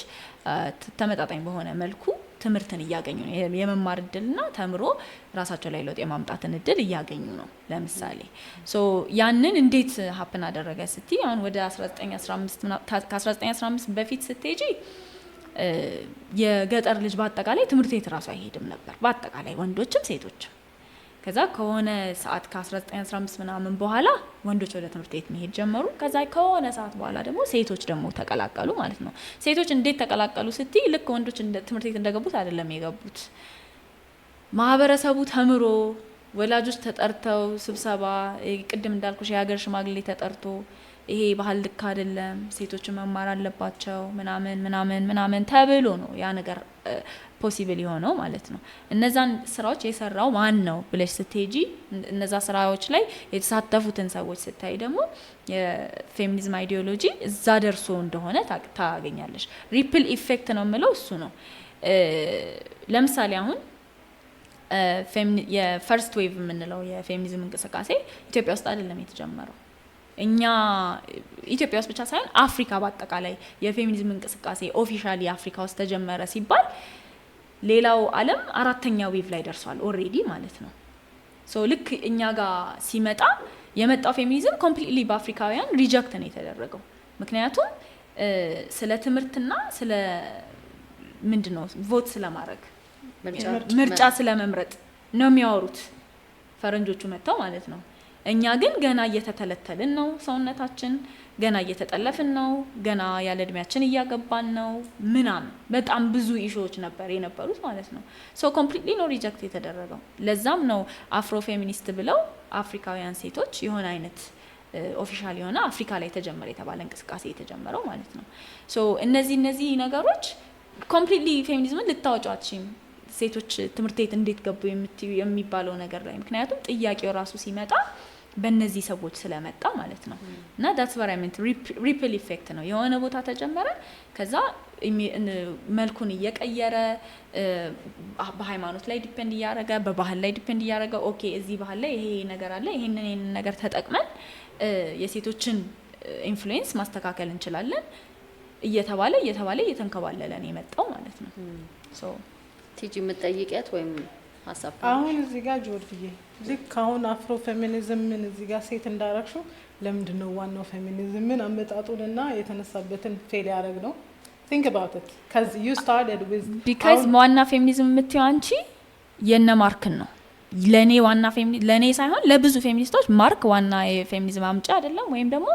ተመጣጣኝ በሆነ መልኩ ትምህርትን እያገኙ ነው። የመማር እድልና ተምሮ ራሳቸው ላይ ለውጥ የማምጣትን እድል እያገኙ ነው። ለምሳሌ ያንን እንዴት ሀፕን አደረገ ስትይ አሁን ወደ 1915 በፊት ስትሄጂ የገጠር ልጅ በአጠቃላይ ትምህርት ቤት ራሱ አይሄድም ነበር፣ በአጠቃላይ ወንዶችም ሴቶችም። ከዛ ከሆነ ሰዓት ከ1915 ምናምን በኋላ ወንዶች ወደ ትምህርት ቤት መሄድ ጀመሩ። ከዛ ከሆነ ሰዓት በኋላ ደግሞ ሴቶች ደግሞ ተቀላቀሉ ማለት ነው። ሴቶች እንዴት ተቀላቀሉ ስትይ ልክ ወንዶች ትምህርት ቤት እንደገቡት አይደለም የገቡት። ማህበረሰቡ ተምሮ ወላጆች ተጠርተው ስብሰባ ቅድም እንዳልኩሽ የሀገር ሽማግሌ ተጠርቶ ይሄ ባህል ልክ አይደለም ሴቶች መማር አለባቸው ምናምን ምናምን ምናምን ተብሎ ነው ያ ነገር ፖሲብል የሆነው ማለት ነው። እነዛን ስራዎች የሰራው ማን ነው ብለሽ ስትሄጂ እነዛ ስራዎች ላይ የተሳተፉትን ሰዎች ስታይ ደግሞ የፌሚኒዝም አይዲዮሎጂ እዛ ደርሶ እንደሆነ ታገኛለሽ። ሪፕል ኢፌክት ነው የምለው እሱ ነው። ለምሳሌ አሁን የፈርስት ዌቭ የምንለው የፌሚኒዝም እንቅስቃሴ ኢትዮጵያ ውስጥ አይደለም የተጀመረው። እኛ ኢትዮጵያ ውስጥ ብቻ ሳይሆን አፍሪካ በአጠቃላይ የፌሚኒዝም እንቅስቃሴ ኦፊሻሊ አፍሪካ ውስጥ ተጀመረ ሲባል ሌላው ዓለም አራተኛ ዌቭ ላይ ደርሷል ኦሬዲ ማለት ነው። ሶ ልክ እኛ ጋር ሲመጣ የመጣው ፌሚኒዝም ኮምፕሊትሊ በአፍሪካውያን ሪጀክት ነው የተደረገው። ምክንያቱም ስለ ትምህርትና ስለ ምንድነው ቮት ስለማድረግ ምርጫ ስለመምረጥ ነው የሚያወሩት ፈረንጆቹ መጥተው ማለት ነው። እኛ ግን ገና እየተተለተልን ነው፣ ሰውነታችን ገና እየተጠለፍን ነው፣ ገና ያለ እድሜያችን እያገባን ነው ምናምን በጣም ብዙ ኢሹዎች ነበር የነበሩት ማለት ነው። ሶ ኮምፕሊትሊ ነው ሪጀክት የተደረገው። ለዛም ነው አፍሮ ፌሚኒስት ብለው አፍሪካውያን ሴቶች የሆነ አይነት ኦፊሻል የሆነ አፍሪካ ላይ ተጀመረ የተባለ እንቅስቃሴ የተጀመረው ማለት ነው። ሶ እነዚህ ነገሮች ኮምፕሊትሊ ፌሚኒዝምን ልታወጫችም ሴቶች ትምህርት ቤት እንዴት ገቡ የሚባለው ነገር ላይ ምክንያቱም ጥያቄው ራሱ ሲመጣ በእነዚህ ሰዎች ስለመጣ ማለት ነው። እና that's what I meant ripple effect ነው። የሆነ ቦታ ተጀመረ ከዛ መልኩን እየቀየረ በሃይማኖት ላይ ዲፔንድ እያደረገ በባህል ላይ ዲፔንድ እያደረገ ኦኬ እዚህ ባህል ላይ ይሄ ነገር አለ ይሄንን ነገር ተጠቅመን የሴቶችን ኢንፍሉዌንስ ማስተካከል እንችላለን እየተባለ እየተንከባለለ ነው የመጣው ማለት ነው። ሶ ቲጂ የምትጠይቂያት ወይም ሀሳብ አሁን እዚህ ጋር ጆርጂዬ ልክ አሁን አፍሮ ፌሚኒዝምን እዚህ ጋር ሴት እንዳረግሽው ለምንድን ነው ዋናው ፌሚኒዝምን አመጣጡንና የተነሳበትን ፌል ያደረግ ነው? think about it because you started with because ዋና ፌሚኒዝም የምትይው አንቺ የነ ማርክን ነው። ለኔ ዋና ፌሚኒዝም ለኔ ሳይሆን ለብዙ ፌሚኒስቶች ማርክ ዋና የፌሚኒዝም አምጪ አይደለም ወይም ደግሞ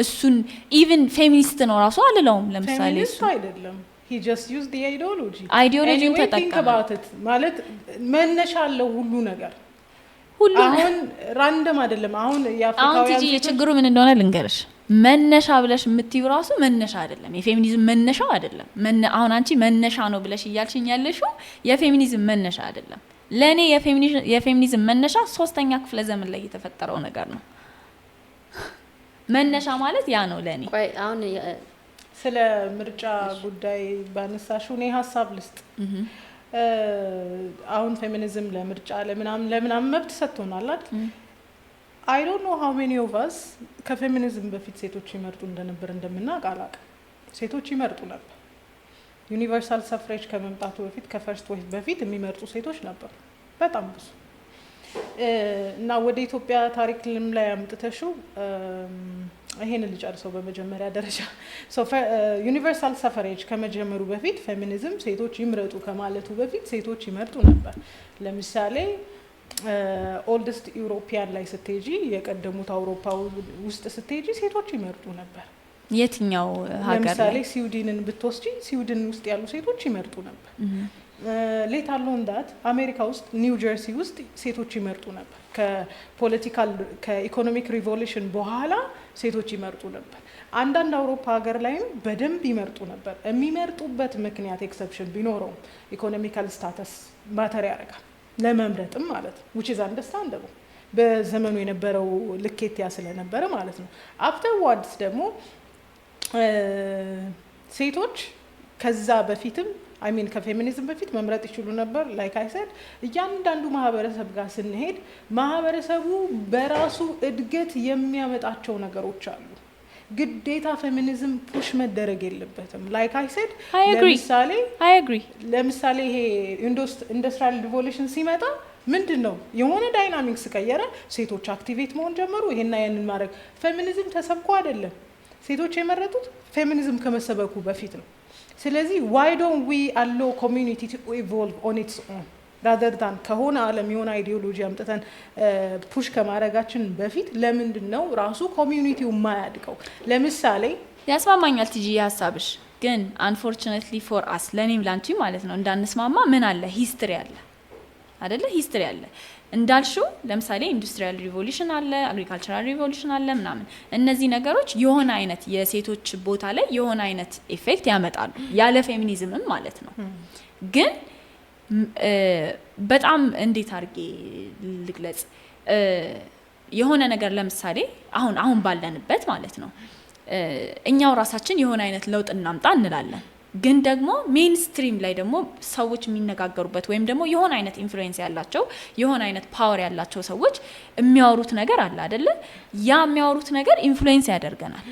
እሱን ኢቭን ፌሚኒስት ነው ራሱ አልለውም። ለምሳሌ እሱ አይደለም he just used the ideology ተጠቀመ። think about it ማለት መነሻ አለው ሁሉ ነገር ሁሉ አሁን ራንደም አይደለም። አሁን አሁን ቲጂ የችግሩ ምን እንደሆነ ልንገርሽ። መነሻ ብለሽ የምትይው ራሱ መነሻ አይደለም፣ የፌሚኒዝም መነሻው አይደለም። አሁን አንቺ መነሻ ነው ብለሽ እያልሽኝ ያለሽው የፌሚኒዝም መነሻ አይደለም። ለኔ የፌሚኒዝም መነሻ 3ኛ ክፍለ ዘመን ላይ የተፈጠረው ነገር ነው። መነሻ ማለት ያ ነው ለኔ። ቆይ አሁን ስለ ምርጫ ጉዳይ ባነሳሽው እኔ ሀሳብ ልስጥ። አሁን ፌሚኒዝም ለምርጫ ለምናምን መብት ሰጥቶናል አይደል? I don't know how many of us ከፌሚኒዝም በፊት ሴቶች ይመርጡ እንደነበር እንደምናውቅ አላውቅም። ሴቶች ይመርጡ ነበር። ዩኒቨርሳል ሰፍሬጅ ከመምጣቱ በፊት ከፈርስት ዌቭ በፊት የሚመርጡ ሴቶች ነበሩ በጣም ብዙ። እና ወደ ኢትዮጵያ ታሪክ ላይ አምጥተሽው ይሄን ልጨርሰው በመጀመሪያ ደረጃ ዩኒቨርሳል ሰፈሬጅ ከመጀመሩ በፊት ፌሚኒዝም ሴቶች ይምረጡ ከማለቱ በፊት ሴቶች ይመርጡ ነበር። ለምሳሌ ኦልድስት ዩሮፒያን ላይ ስትሄጂ የቀደሙት አውሮፓ ውስጥ ስትሄጂ ሴቶች ይመርጡ ነበር። የትኛው ሀገር ለምሳሌ ስዊድንን ብትወስጂ ስዊድን ውስጥ ያሉ ሴቶች ይመርጡ ነበር። ሌት አሎን ዳት አሜሪካ ውስጥ ኒው ጀርሲ ውስጥ ሴቶች ይመርጡ ነበር። ከፖለቲካል ከኢኮኖሚክ ሪቮሉሽን በኋላ ሴቶች ይመርጡ ነበር። አንዳንድ አውሮፓ ሀገር ላይም በደንብ ይመርጡ ነበር። የሚመርጡበት ምክንያት ኤክሰፕሽን ቢኖረውም ኢኮኖሚካል ስታተስ ማተር ያደርጋል ለመምረጥም ማለት ነው which is understandable በዘመኑ የነበረው ልኬት ያ ስለነበረ ማለት ነው። አፍተርዋርድስ ደግሞ ሴቶች ከዛ በፊትም ከፌሚኒዝም በፊት መምረጥ ይችሉ ነበር። ላይክ አይ ሰድ እያንዳንዱ ማህበረሰብ ጋር ስንሄድ ማህበረሰቡ በራሱ እድገት የሚያመጣቸው ነገሮች አሉ። ግዴታ ፌሚኒዝም ፑሽ መደረግ የለበትም። ላይክ አይ ሰድ ለምሳሌ ይሄ ኢንዱስትሪያል ሪቮሉሽን ሲመጣ ምንድነው የሆነ ዳይናሚክስ ቀየረ። ሴቶች አክቲቬት መሆን ጀመሩ። ይሄና ያንን ማድረግ ፌሚኒዝም ተሰብኮ አይደለም። ሴቶች የመረጡት ፌሚኒዝም ከመሰበኩ በፊት ነው። ስለዚህ why don't we allow community to evolve on its own rather than ከሆነ ዓለም የሆነ አይዲዮሎጂ አምጥተን ፑሽ ከማድረጋችን በፊት ለምንድን ነው ራሱ ኮሚዩኒቲው የማያድገው? ለምሳሌ ያስማማኛል ቲጂ ሀሳብሽ፣ ግን unfortunately for us ለኔም ላንቺ ማለት ነው እንዳንስማማ ምን አለ ሂስትሪ አለ አይደለ ሂስትሪ አለ እንዳልሽው ለምሳሌ ኢንዱስትሪያል ሪቮሉሽን አለ አግሪካልቸራል ሪቮሉሽን አለ ምናምን እነዚህ ነገሮች የሆነ አይነት የሴቶች ቦታ ላይ የሆነ አይነት ኢፌክት ያመጣሉ ያለ ፌሚኒዝምም ማለት ነው ግን በጣም እንዴት አድርጌ ልግለጽ የሆነ ነገር ለምሳሌ አሁን ባለንበት ማለት ነው እኛው ራሳችን የሆነ አይነት ለውጥ እናምጣ እንላለን ግን ደግሞ ሜንስትሪም ላይ ደግሞ ሰዎች የሚነጋገሩበት ወይም ደግሞ የሆነ አይነት ኢንፍሉዌንስ ያላቸው የሆነ አይነት ፓወር ያላቸው ሰዎች የሚያወሩት ነገር አለ አይደለ ያ የሚያወሩት ነገር ኢንፍሉዌንስ ያደርገናል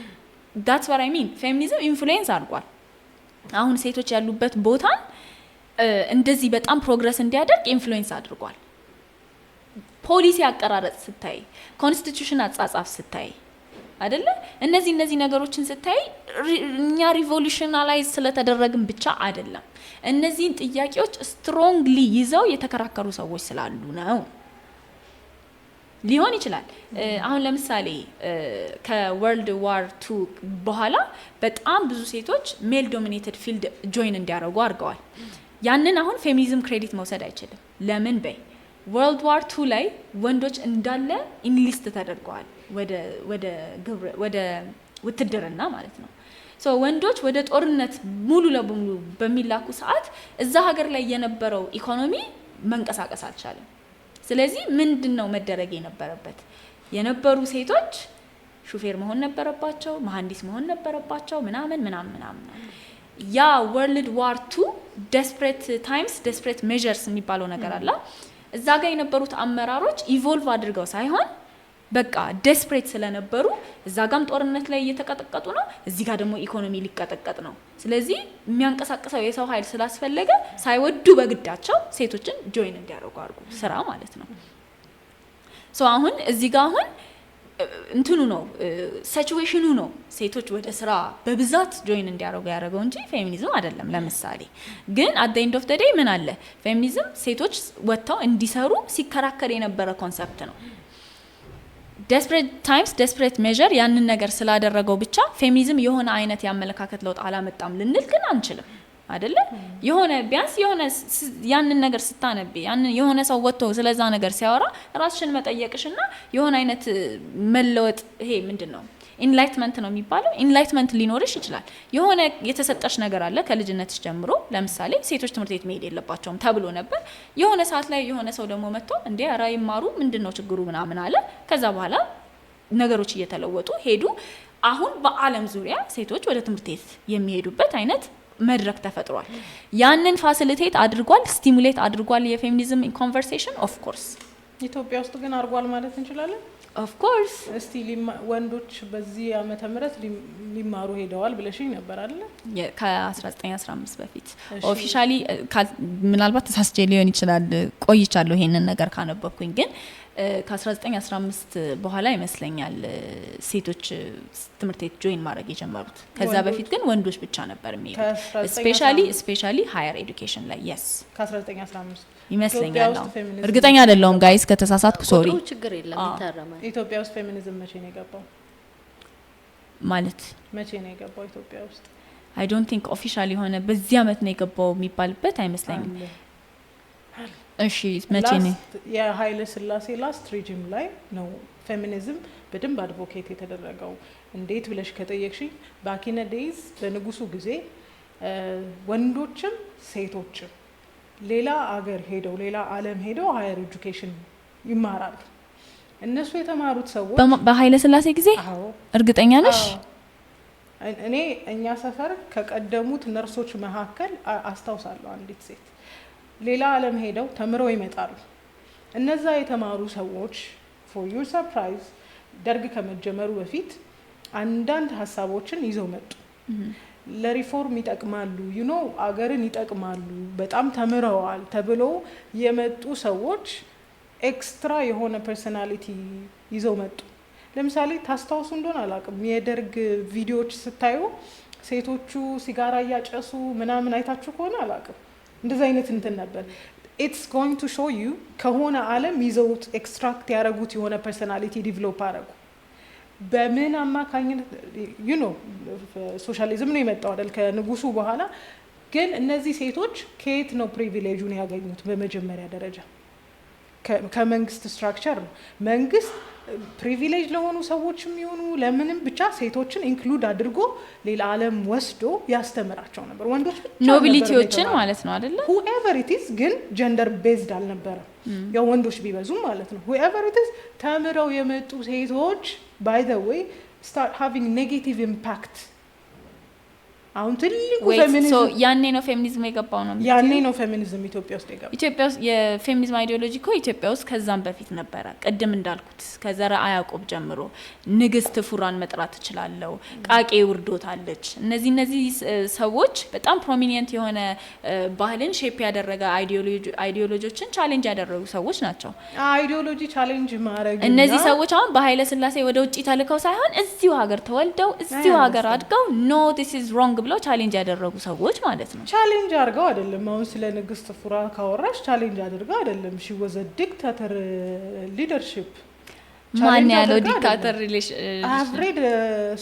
that's what I mean ፌሚኒዝም ኢንፍሉዌንስ አድርጓል አሁን ሴቶች ያሉበት ቦታን እንደዚህ በጣም ፕሮግረስ እንዲያደርግ ኢንፍሉዌንስ አድርጓል ፖሊሲ አቀራረጽ ስታይ ኮንስቲቲዩሽን አጻጻፍ ስታይ አይደለ እነዚህ ነገሮችን ስታይ እኛ ሪቮሉሽናላይዝ ስለተደረግን ብቻ አይደለም እነዚህን ጥያቄዎች ስትሮንግሊ ይዘው የተከራከሩ ሰዎች ስላሉ ነው ሊሆን ይችላል አሁን ለምሳሌ ከወርልድ ዋር 2 በኋላ በጣም ብዙ ሴቶች ሜል ዶሚኔትድ ፊልድ ጆይን እንዲያደርጉ አድርገዋል ያንን አሁን ፌሚኒዝም ክሬዲት መውሰድ አይችልም ለምን በይ ወርልድ ዋር 2 ላይ ወንዶች እንዳለ ኢንሊስት ተደርገዋል ወደ ውትድርና ማለት ነው ሶ ወንዶች ወደ ጦርነት ሙሉ ለሙሉ በሚላኩ ሰዓት እዛ ሀገር ላይ የነበረው ኢኮኖሚ መንቀሳቀስ አልቻለም ስለዚህ ምንድነው መደረግ የነበረበት የነበሩ ሴቶች ሹፌር መሆን ነበረባቸው መሐንዲስ መሆን ነበረባቸው ምናምን ያ ወርልድ ዋር 2 ዴስፕሬት ታይምስ ዴስፕሬት ሜዠርስ የሚባለው ነገር አለ እዛ ጋር የነበሩት አመራሮች ኢቮልቭ አድርገው ሳይሆን በቃ ዴስፕሬት ስለነበሩ እዛ ጋም ጦርነት ላይ እየተቀጠቀጡ ነው እዚህ ጋር ደግሞ ኢኮኖሚ ሊቀጠቀጥ ነው ስለዚህ የሚያንቀሳቅሰው የሰው ኃይል ስላስፈለገ ሳይወዱ በግዳቸው ሴቶችን ጆይን እንዲያደርጉ አድርጉ ስራ ማለት ነው ሶ አሁን እዚህ ጋር አሁን እንትኑ ነው ሲቹዌሽኑ ነው ሴቶች ወደ ስራ በብዛት ጆይን እንዲያደርጉ ያደረገው እንጂ ፌሚኒዝም አይደለም ለምሳሌ ግን at the end of the day ምን አለ ፌሚኒዝም ሴቶች ወጥተው እንዲሰሩ ሲከራከር የነበረ ኮንሰፕት ነው desperate times desperate measure ያንን ነገር ስላደረገው ብቻ ፌሚኒዝም የሆነ አይነት ያመለካከት ለውጥ አላመጣም ልንል ግን አንችልም አይደለ የሆነ ቢያንስ የሆነ ያንን ነገር ስታነብ ያንን የሆነ ሰው ወጥቶ ስለዛ ነገር ሲያወራ ራስሽን መጠየቅሽና የሆነ አይነት መለወጥ ይሄ ምንድነው ኢንላይትመንት ነው የሚባለው ኢንላይትመንት ሊኖርሽ ይችላል የሆነ የተሰጠሽ ነገር አለ ከልጅነትሽ ጀምሮ ለምሳሌ ሴቶች ትምህርት ቤት መሄድ የለባቸውም ተብሎ ነበር የሆነ ሰዓት ላይ የሆነ ሰው ደግሞ መጥቶ እንዴ አራ ይማሩ ምንድነው ችግሩ ምናምን አለ ከዛ በኋላ ነገሮች እየተለወጡ ሄዱ አሁን በአለም ዙሪያ ሴቶች ወደ ትምህርት ቤት የሚሄዱበት አይነት መድረክ ተፈጥሯል ያንን ፋሲሊቴት አድርጓል ስቲሙሌት አድርጓል የፌሚኒዝም ኮንቨርሴሽን ኦፍ ኮርስ ኢትዮጵያ ውስጥ ግን አድርጓል ማለት እንችላለን ኦፍ ኮርስ እስቲ ወንዶች በዚህ ዓመተ ምህረት ሊማሩ ሄደዋል ብለሽኝ ነበር አይደል ከ1915 በፊት ኦፊሻሊ ምናልባት ተሳስቼ ሊሆን ይችላል ቆይቻለሁ ይሄንን ነገር ካነበብኩኝ ግን ከ1915 በኋላ ይመስለኛል ሴቶች ትምህርት ቤት ጆይን ማድረግ የጀመሩት ከዛ በፊት ግን ወንዶች ብቻ ነበር የሚሄዱት ስፔሻሊ ሃየር ኤዱኬሽን ላይ yes ከ1915 ይመስለኛል እርግጠኛ አይደለሁም ጋይስ ከተሳሳትኩ ሶሪ ችግር የለም ይታረማል ኢትዮጵያ ውስጥ ፌሚኒዝም መቼ ነው የገባው ማለት መቼ ነው የገባው ኢትዮጵያ ውስጥ I don't think ኦፊሻሊ ሆነ በዚህ አመት ነው የገባው የሚባልበት አይመስለኝም እሺ መቼ ነው የኃይለ ሥላሴ ላስት ሪጂም ላይ ነው ፌሚኒዝም በደንብ አድቮኬት የተደረገው እንዴት ብለሽ ከጠየቅሽኝ ባክ ኢን ዴይዝ በንጉሱ ጊዜ ወንዶችም ሴቶችም ሌላ አገር ሄደው ሌላ ዓለም ሄደው ሃየር ኤጁኬሽን ይማራሉ እነሱ የተማሩት ሰዎች በኃይለ ሥላሴ ጊዜ እርግጠኛ ነሽ እኔ እኛ ሰፈር ከቀደሙት ነርሶች መካከል አስታውሳለሁ አንዲት ሴት ሌላ ዓለም ሄደው ተምረው ይመጣሉ እነዛ የተማሩ ሰዎች for your surprise ደርግ ከመጀመሩ በፊት አንዳንድ ሐሳቦችን ይዘው መጡ ለሪፎርም ይጠቅማሉ አገርን ይጠቅማሉ በጣም ተምረዋል ተብሎ የመጡ ሰዎች ኤክስትራ የሆነ ፐርሰናሊቲ ይዘው መጡ ለምሳሌ ታስታውሱ እንደሆነ አላቅም የደርግ ቪዲዮዎች ስታዩ ሴቶቹ ሲጋራ ያጨሱ ምናምን አይታችሁ ከሆነ አላቅም እንደዛ አይነት እንትን ነበር it's going to show you ከሆነ ዓለም ይዘውት ኤክስትራክት ያረጉት የሆነ ፐርሰናሊቲ ዲቨሎፕ አረጉ በምን አማካኝነት ሶሻሊዝም ነው የመጣው አይደል ከንጉሱ በኋላ ግን እነዚህ ሴቶች ከየት ነው ፕሪቪሌጁን ያገኙት በመጀመሪያ ደረጃ ከመንግስት ስትራክቸር ነው። መንግስት ፕሪቪሌጅ ለሆኑ ሰዎችም ይሆኑ ለምንም ብቻ ሴቶችን ኢንክሉድ አድርጎ ሌላ ዓለም ወስዶ ያስተምራቸው ነበር። ወንዶች ብቻ ኖቢሊቲዎችን ማለት ነው አይደለ? whoever it is ግን ጀንደር ቤዝድ አልነበረም። ያው ወንዶች ቢበዙም ማለት ነው። whoever it is ተምረው የመጡ ሴቶች by the way start having negative impact። አሁን ትልቁ ፌሚኒዝም ያኔ ነው ፌሚኒዝም የገባው ነው። ያኔ ነው ፌሚኒዝም ኢትዮጵያ ውስጥ የገባው። ኢትዮጵያ ውስጥ የፌሚኒዝም አይዲዮሎጂ እኮ ኢትዮጵያ ውስጥ ከዛም በፊት ነበረ። ቅድም እንዳልኩት ከዘራ ያዕቆብ ጀምሮ ንግስት ፉራን መጥራት እችላለሁ። ቃቄ ውርዶት አለች። እነዚህ ሰዎች በጣም ፕሮሚኒየንት የሆነ ባህልን ሼፕ ያደረገ አይዲዮሎጂዎችን ቻሌንጅ ያደረጉ ሰዎች ናቸው። አይዲዮሎጂ ቻሌንጅ ማድረግ እነዚህ ሰዎች አሁን በኃይለ ሥላሴ ወደ ውጪ ተልከው ሳይሆን እዚሁ ሀገር ተወልደው እዚሁ ሀገር አድገው ኖ ዲስ ኢዝ ሮንግ ብለው ቻሌንጅ ያደረጉ ሰዎች ማለት ነው። ቻሌንጅ አድርገው አይደለም። አሁን ስለ ንግስት ፉራ ካወራሽ ቻሌንጅ አድርገው አይደለም። ሺ ወዘ ዲክታተር ሊደርሺፕ ማን ያለው ዲክታተር I've read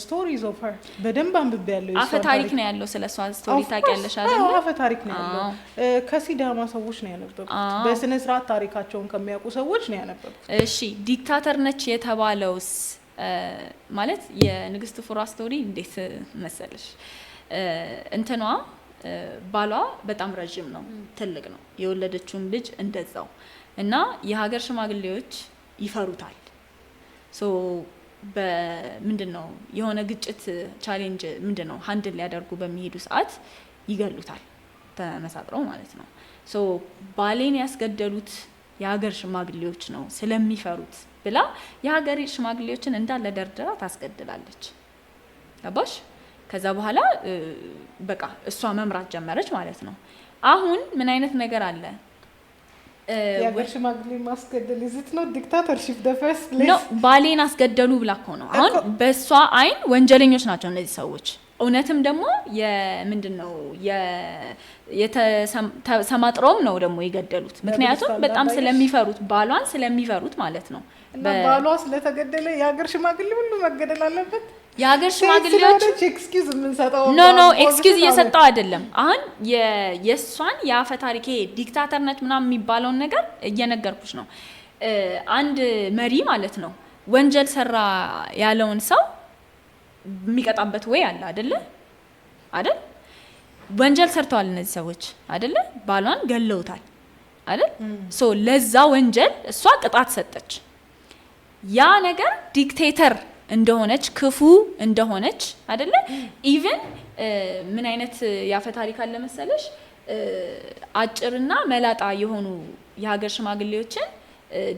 stories of her በደንብ አንብቤያለሁ። አፈ ታሪክ ነው ያለው ስለሷ ስቶሪ ታውቂያለሽ አይደል? አፈ ታሪክ ነው ያለው። ከሲዳማ ሰዎች ነው ያነበብኩት። በስነ ስርዓት ታሪካቸውን ከሚያውቁ ሰዎች ነው ያነበብኩት። እሺ ዲክታተር ነች የተባለውስ ማለት የንግስት ፉራ ስቶሪ እንዴት መሰለሽ? እንትኗ ባሏ በጣም ረጅም ነው፣ ትልቅ ነው። የወለደችውም ልጅ እንደዛው እና የሀገር ሽማግሌዎች ይፈሩታል። ሶ በምንድነው የሆነ ግጭት ቻሌንጅ ምንድነው ሃንድል ሊያደርጉ በሚሄዱ ሰዓት ይገሉታል፣ ተመሳጥረው ማለት ነው። ሶ ባሌን ያስገደሉት የሀገር ሽማግሌዎች ነው ስለሚፈሩት ብላ የሀገር ሽማግሌዎችን እንዳለ ደርድራ ታስገድላለች። ገባሽ? ከዛ በኋላ በቃ እሷ መምራት ጀመረች ማለት ነው። አሁን ምን አይነት ነገር አለ? የሀገር ሽማግሌ ማስገደል is it not dictatorship the first place? ነው ባሌን አስገደሉ ብላ እኮ ነው። አሁን በእሷ አይን ወንጀለኞች ናቸው እነዚህ ሰዎች። እውነትም ደግሞ የምንድነው የተሰማጥረውም ነው ደግሞ የገደሉት። ምክንያቱም በጣም ስለሚፈሩት ባሏን ስለሚፈሩት ማለት ነው። እና ባሏ ስለተገደለ የሀገር ሽማግሌ ሁሉ መገደል አለበት። የሀገር ሽማግሌዎች ኤክስኪውዝ የምንሰጠው ኖ ኤክስኪውዝ እየሰጠው አይደለም። አሁን የእሷን የአፈ ታሪክ ዲክታተር ነች ምናምን የሚባለውን ነገር እየነገርኩሽ ነው። አንድ መሪ ማለት ነው ወንጀል ሰራ ያለውን ሰው የሚቀጣበት ወይ አለ አይደለ? ወንጀል ሰርተዋል እነዚህ ሰዎች አይደለ? ባሏን ገለውታል አይደል? ሶ ለዛ ወንጀል እሷ ቅጣት ሰጠች። ያ ነገር ዲክቴተር እንደሆነች ክፉ እንደሆነች አይደለ? ኢቭን ምን አይነት ያፈ ታሪክ አለ መሰለሽ? አጭርና መላጣ የሆኑ የሀገር ሽማግሌዎችን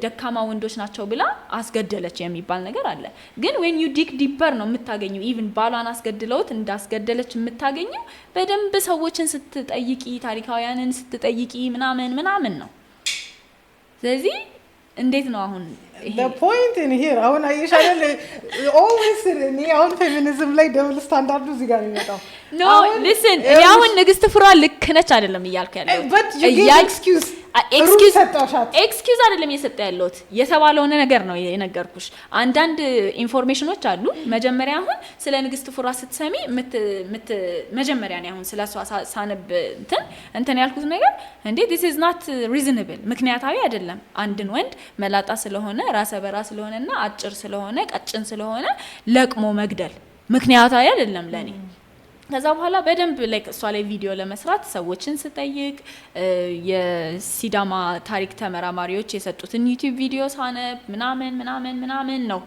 ደካማ ወንዶች ናቸው ብላ አስገደለች የሚባል ነገር አለ። ግን when you dig deeper ነው የምታገኘው። ኢቭን ባሏን አስገድለውት እንዳስገደለች የምታገኘው በደንብ ሰዎችን ስትጠይቂ፣ ታሪካውያንን ስትጠይቂ ምናምን ነው። ስለዚህ እንዴት ነው አሁን the point in here አሁን አይሻለ always እኔ አሁን ፌሚኒዝም ላይ ደብል ስታንዳርዱ እዚህ ጋር የሚመጣው ኖ listen እኔ አሁን ንግስት ፉራ ልክ ነች አይደለም እያልኩ ያለው but you give excuse ኤክስኪውዝ አይደለም እየሰጠ ያለሁት የተባለው ነገር ነው የነገርኩሽ። አንዳንድ ኢንፎርሜሽኖች አሉ። መጀመሪያ አሁን ስለ ንግስት ፉራ ስትሰሚ መጀመሪያ ነው አሁን ስለሷ ሳነብ እንትን ያልኩት ነገር እንዴ this is not reasonable ምክንያታዊ አይደለም። አንድን ወንድ መላጣ ስለሆነ ራሰ በራ ስለሆነና አጭር ስለሆነ ቀጭን ስለሆነ ለቅሞ መግደል ምክንያታዊ አይደለም ለኔ። ከዛ በኋላ በደንብ ላይክ እሷ ላይ ቪዲዮ ለመስራት ሰዎችን ስጠይቅ የሲዳማ ታሪክ ተመራማሪዎች የሰጡትን ዩቲዩብ ቪዲዮ ሳነብ ምናምን ነው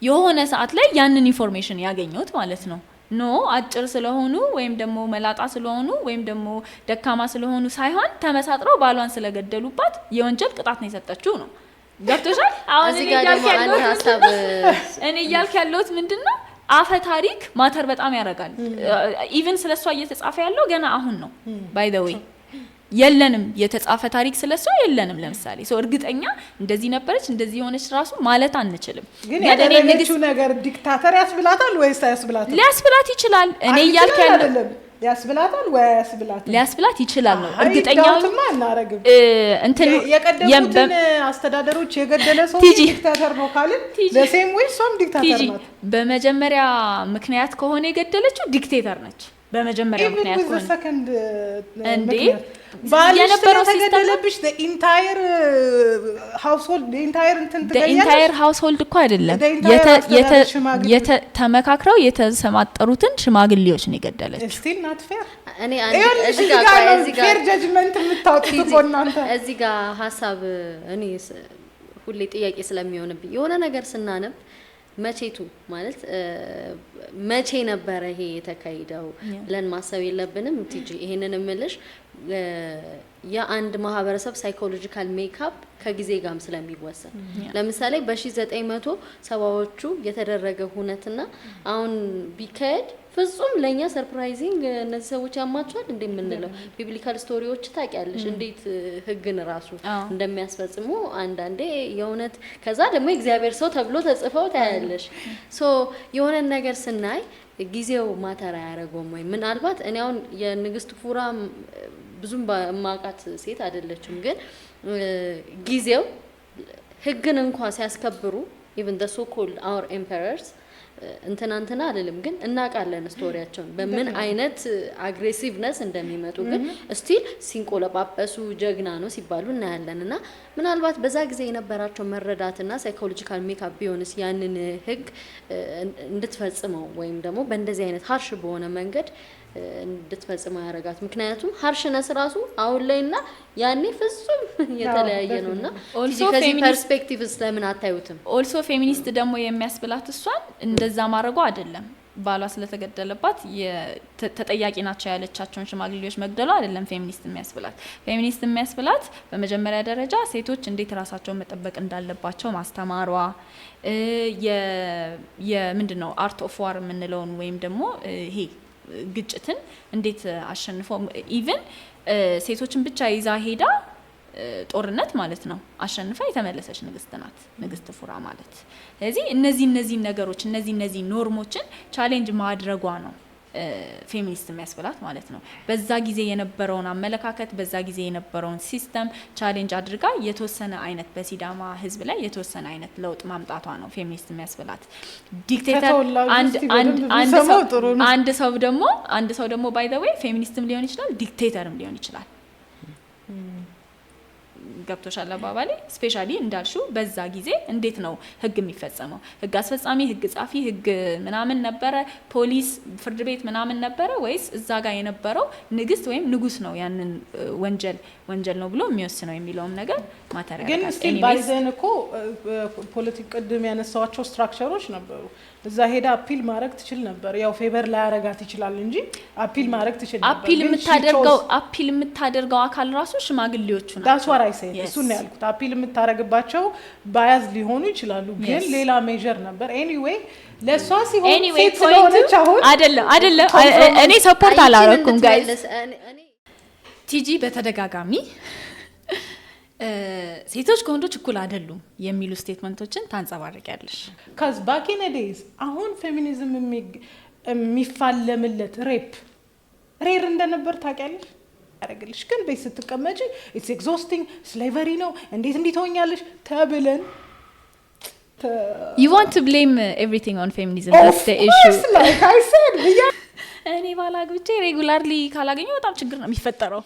የሆነ ሰዓት ላይ ያንን ኢንፎርሜሽን ያገኘሁት ማለት ነው። ኖ አጭር ስለሆኑ ወይም ደግሞ መላጣ ስለሆኑ ወይም ደግሞ ደካማ ስለሆኑ ሳይሆን ተመሳጥረው ባሏን ስለገደሉባት የወንጀል ቅጣት ነው የሰጠችው ነው። ገብቶሻል? አሁን እኔ እያልኩ ያለሁት ምንድነው አፈ ታሪክ ማተር በጣም ያረጋል። ኢቭን ስለሷ እየተጻፈ ያለው ገና አሁን ነው። ባይ ዘ ዌይ የለንም የተጻፈ ታሪክ ስለሷ የለንም። ለምሳሌ ሰው እርግጠኛ እንደዚህ ነበረች እንደዚህ ሆነች ራሱ ማለት አንችልም። ግን ያደረገችው ነገር ዲክታተር ያስብላታል ወይስ አያስብላትም? ሊያስብላት ይችላል። እኔ እያልኩ ያለው ያስብላታል ወይ አያስብላትም? ሊያስብላት ይችላል ነው እርግጠኛው። እናረጋግጥ እንትን የቀደሙትን አስተዳደሮች የገደለ ሰው ዲክታተር ነው ካልን ለሴም ወይ ሶም ዲክታተር ናት። በመጀመሪያ ምክንያት ከሆነ የገደለችው ዲክቴተር ነች። በመጀመሪያ ምክንያት ከሆነ ሰከንድ እንዴ የነበረው ተገደለብሽ the entire household the entire እንትን ትገኛለሽ the entire household እኮ አይደለም ተመካክረው የተሰማጠሩትን ሽማግሌዎች ነው የገደለችው still not fair እኔ እዚህ ጋር fair judgment የምታወጡት እኮ እናንተ እዚህ ጋር ሐሳብ እኔ ሁሌ ጥያቄ ስለሚሆንብኝ የሆነ ነገር ስናነብ መቼቱ ማለት መቼ ነበር ይሄ የተካሄደው ብለን ማሰብ የለብንም ቲጂ ይሄንን እምልሽ የአንድ ማህበረሰብ ሳይኮሎጂካል ሜካፕ ከጊዜ ጋርም ስለሚወሰን ለምሳሌ በ1970ዎቹ የተደረገ ሁነትና አሁን ቢካሄድ ፍጹም ለኛ ሰርፕራይዚንግ እነዚህ ሰዎች ያማቸዋል እንደምንለው ቢብሊካል ስቶሪዎች ታውቂያለሽ እንዴት ህግን ራሱ እንደሚያስፈጽሙ አንዳንዴ የእውነት ከዛ ደግሞ እግዚአብሔር ሰው ተብሎ ተጽፈው ታያለሽ ሶ የሆነ ነገር ስናይ ጊዜው ማተራ ያረጋው ወይ ምናልባት እኔ አሁን የንግስት ፉራ ብዙም ማቃት ሴት አይደለችም ግን ጊዜው ህግን እንኳን ሲያስከብሩ even the so called our emperors እንትና አይደለም ግን እናቃለን ስቶሪያቸውን በምን አይነት አግሬሲቭነስ እንደሚመጡ ግን ስቲል ሲንቆለጳጳሱ ጀግና ነው ሲባሉ እናያለንና ምናልባት በዛ ጊዜ የነበራቸው መረዳትና ሳይኮሎጂካል ሜካፕ ቢሆንስ ያንን ህግ እንድትፈጽመው ወይም ደግሞ በእንደዚህ አይነት harsh በሆነ መንገድ እንድትፈጽመው ያረጋት ምክንያቱም harshness ራሱ አሁን ላይና ያኔ ፍጹም የተለያየ ነውና ከዚህ ፐርስፔክቲቭ ስለምን አታዩትም also feminist ደግሞ የሚያስብላት እሷን እንደዛ ማረጉ አይደለም ባሏ ስለተገደለባት ተጠያቂ ናቸው ያለቻቸውን ሽማግሌዎች መግደሉ አይደለም ፌሚኒስት የሚያስብላት በመጀመሪያ ደረጃ ሴቶች እንዴት ራሳቸውን መጠበቅ እንዳለባቸው ማስተማሯ የምንድነው አርት ኦፍ ዋር የምንለውን ወይም ደግሞ ይሄ ግጭትን እንዴት አሸንፈው ኢቭን ሴቶችን ብቻ ይዛ ሄዳ ጦርነት ማለት ነው አሸንፋ የተመለሰች ንግስት ናት ንግስት ፉራ ማለት ስለዚህ እነዚህ ነገሮች እነዚህ ኖርሞችን ቻሌንጅ ማድረጓ ነው ፌሚኒስት የሚያስብላት ማለት ነው በዛ ጊዜ የነበረውን አመለካከት በዛ ጊዜ የነበረውን ሲስተም ቻሌንጅ አድርጋ የተወሰነ አይነት በሲዳማ ህዝብ ላይ የተወሰነ አይነት ለውጥ ማምጣቷ ነው ፌሚኒስት የሚያስብላት ዲክቴተር አንድ ሰው ደግሞ ባይ ዘ ዌይ ፌሚኒስትም ሊሆን ይችላል ዲክቴተርም ሊሆን ይችላል ገብቶሻል አባባሌ ስፔሻሊ እንዳልሽው በዛ ጊዜ እንዴት ነው ህግ የሚፈጸመው ህግ አስፈጻሚ ህግ ጻፊ ህግ ምናምን ነበረ ፖሊስ ፍርድ ቤት ምናምን ነበረ ወይስ እዛ ጋር የነበረው ንግስት ወይም ንጉስ ነው ያንን ወንጀል ነው ብሎ የሚወስነው የሚለውም ነገር ማተሪያል ግን ስቲል ባይዘን እኮ ፖለቲክ ቅድም ያነሳዋቸው ስትራክቸሮች ነበሩ እዛ ሄዳ አፒል ማድረግ ትችል ነበር ያው ፌቨር ላይ ያረጋት ይችላል እንጂ አፒል ማድረግ ትችል ነበር አፒል የምታደርገው አካል ራሱ ሽማግሌዎቹ ናቸው that's what I say እሱን ያልኩት አፒል የምታረግባቸው ባያዝ ሊሆኑ ይችላሉ ግን ሌላ ሜጀር ነበር anyway ለሷ ሲሆን ሴት ስለሆነች አሁን አይደለም እኔ ሰፖርት አላረኩም ጋይስ ቲጂ በተደጋጋሚ ሴቶች ከወንዶች እኩል አይደሉም የሚሉ ስቴትመንቶችን ታንጸባርቂያለሽ cuz back in the days አሁን ፌሚኒዝም የሚፋለምለት ሬር እንደነበር ታውቂያለሽ ያረግልሽ ግን በይ ስትቀመጪ it's exhausting slavery ነው እንዴት እንዲተውኛለሽ ተብለን you want to blame everything on feminism that's the issue like I said እኔ ባላግብቼ ሬጉላርሊ ካላገኘው በጣም ችግር ነው የሚፈጠረው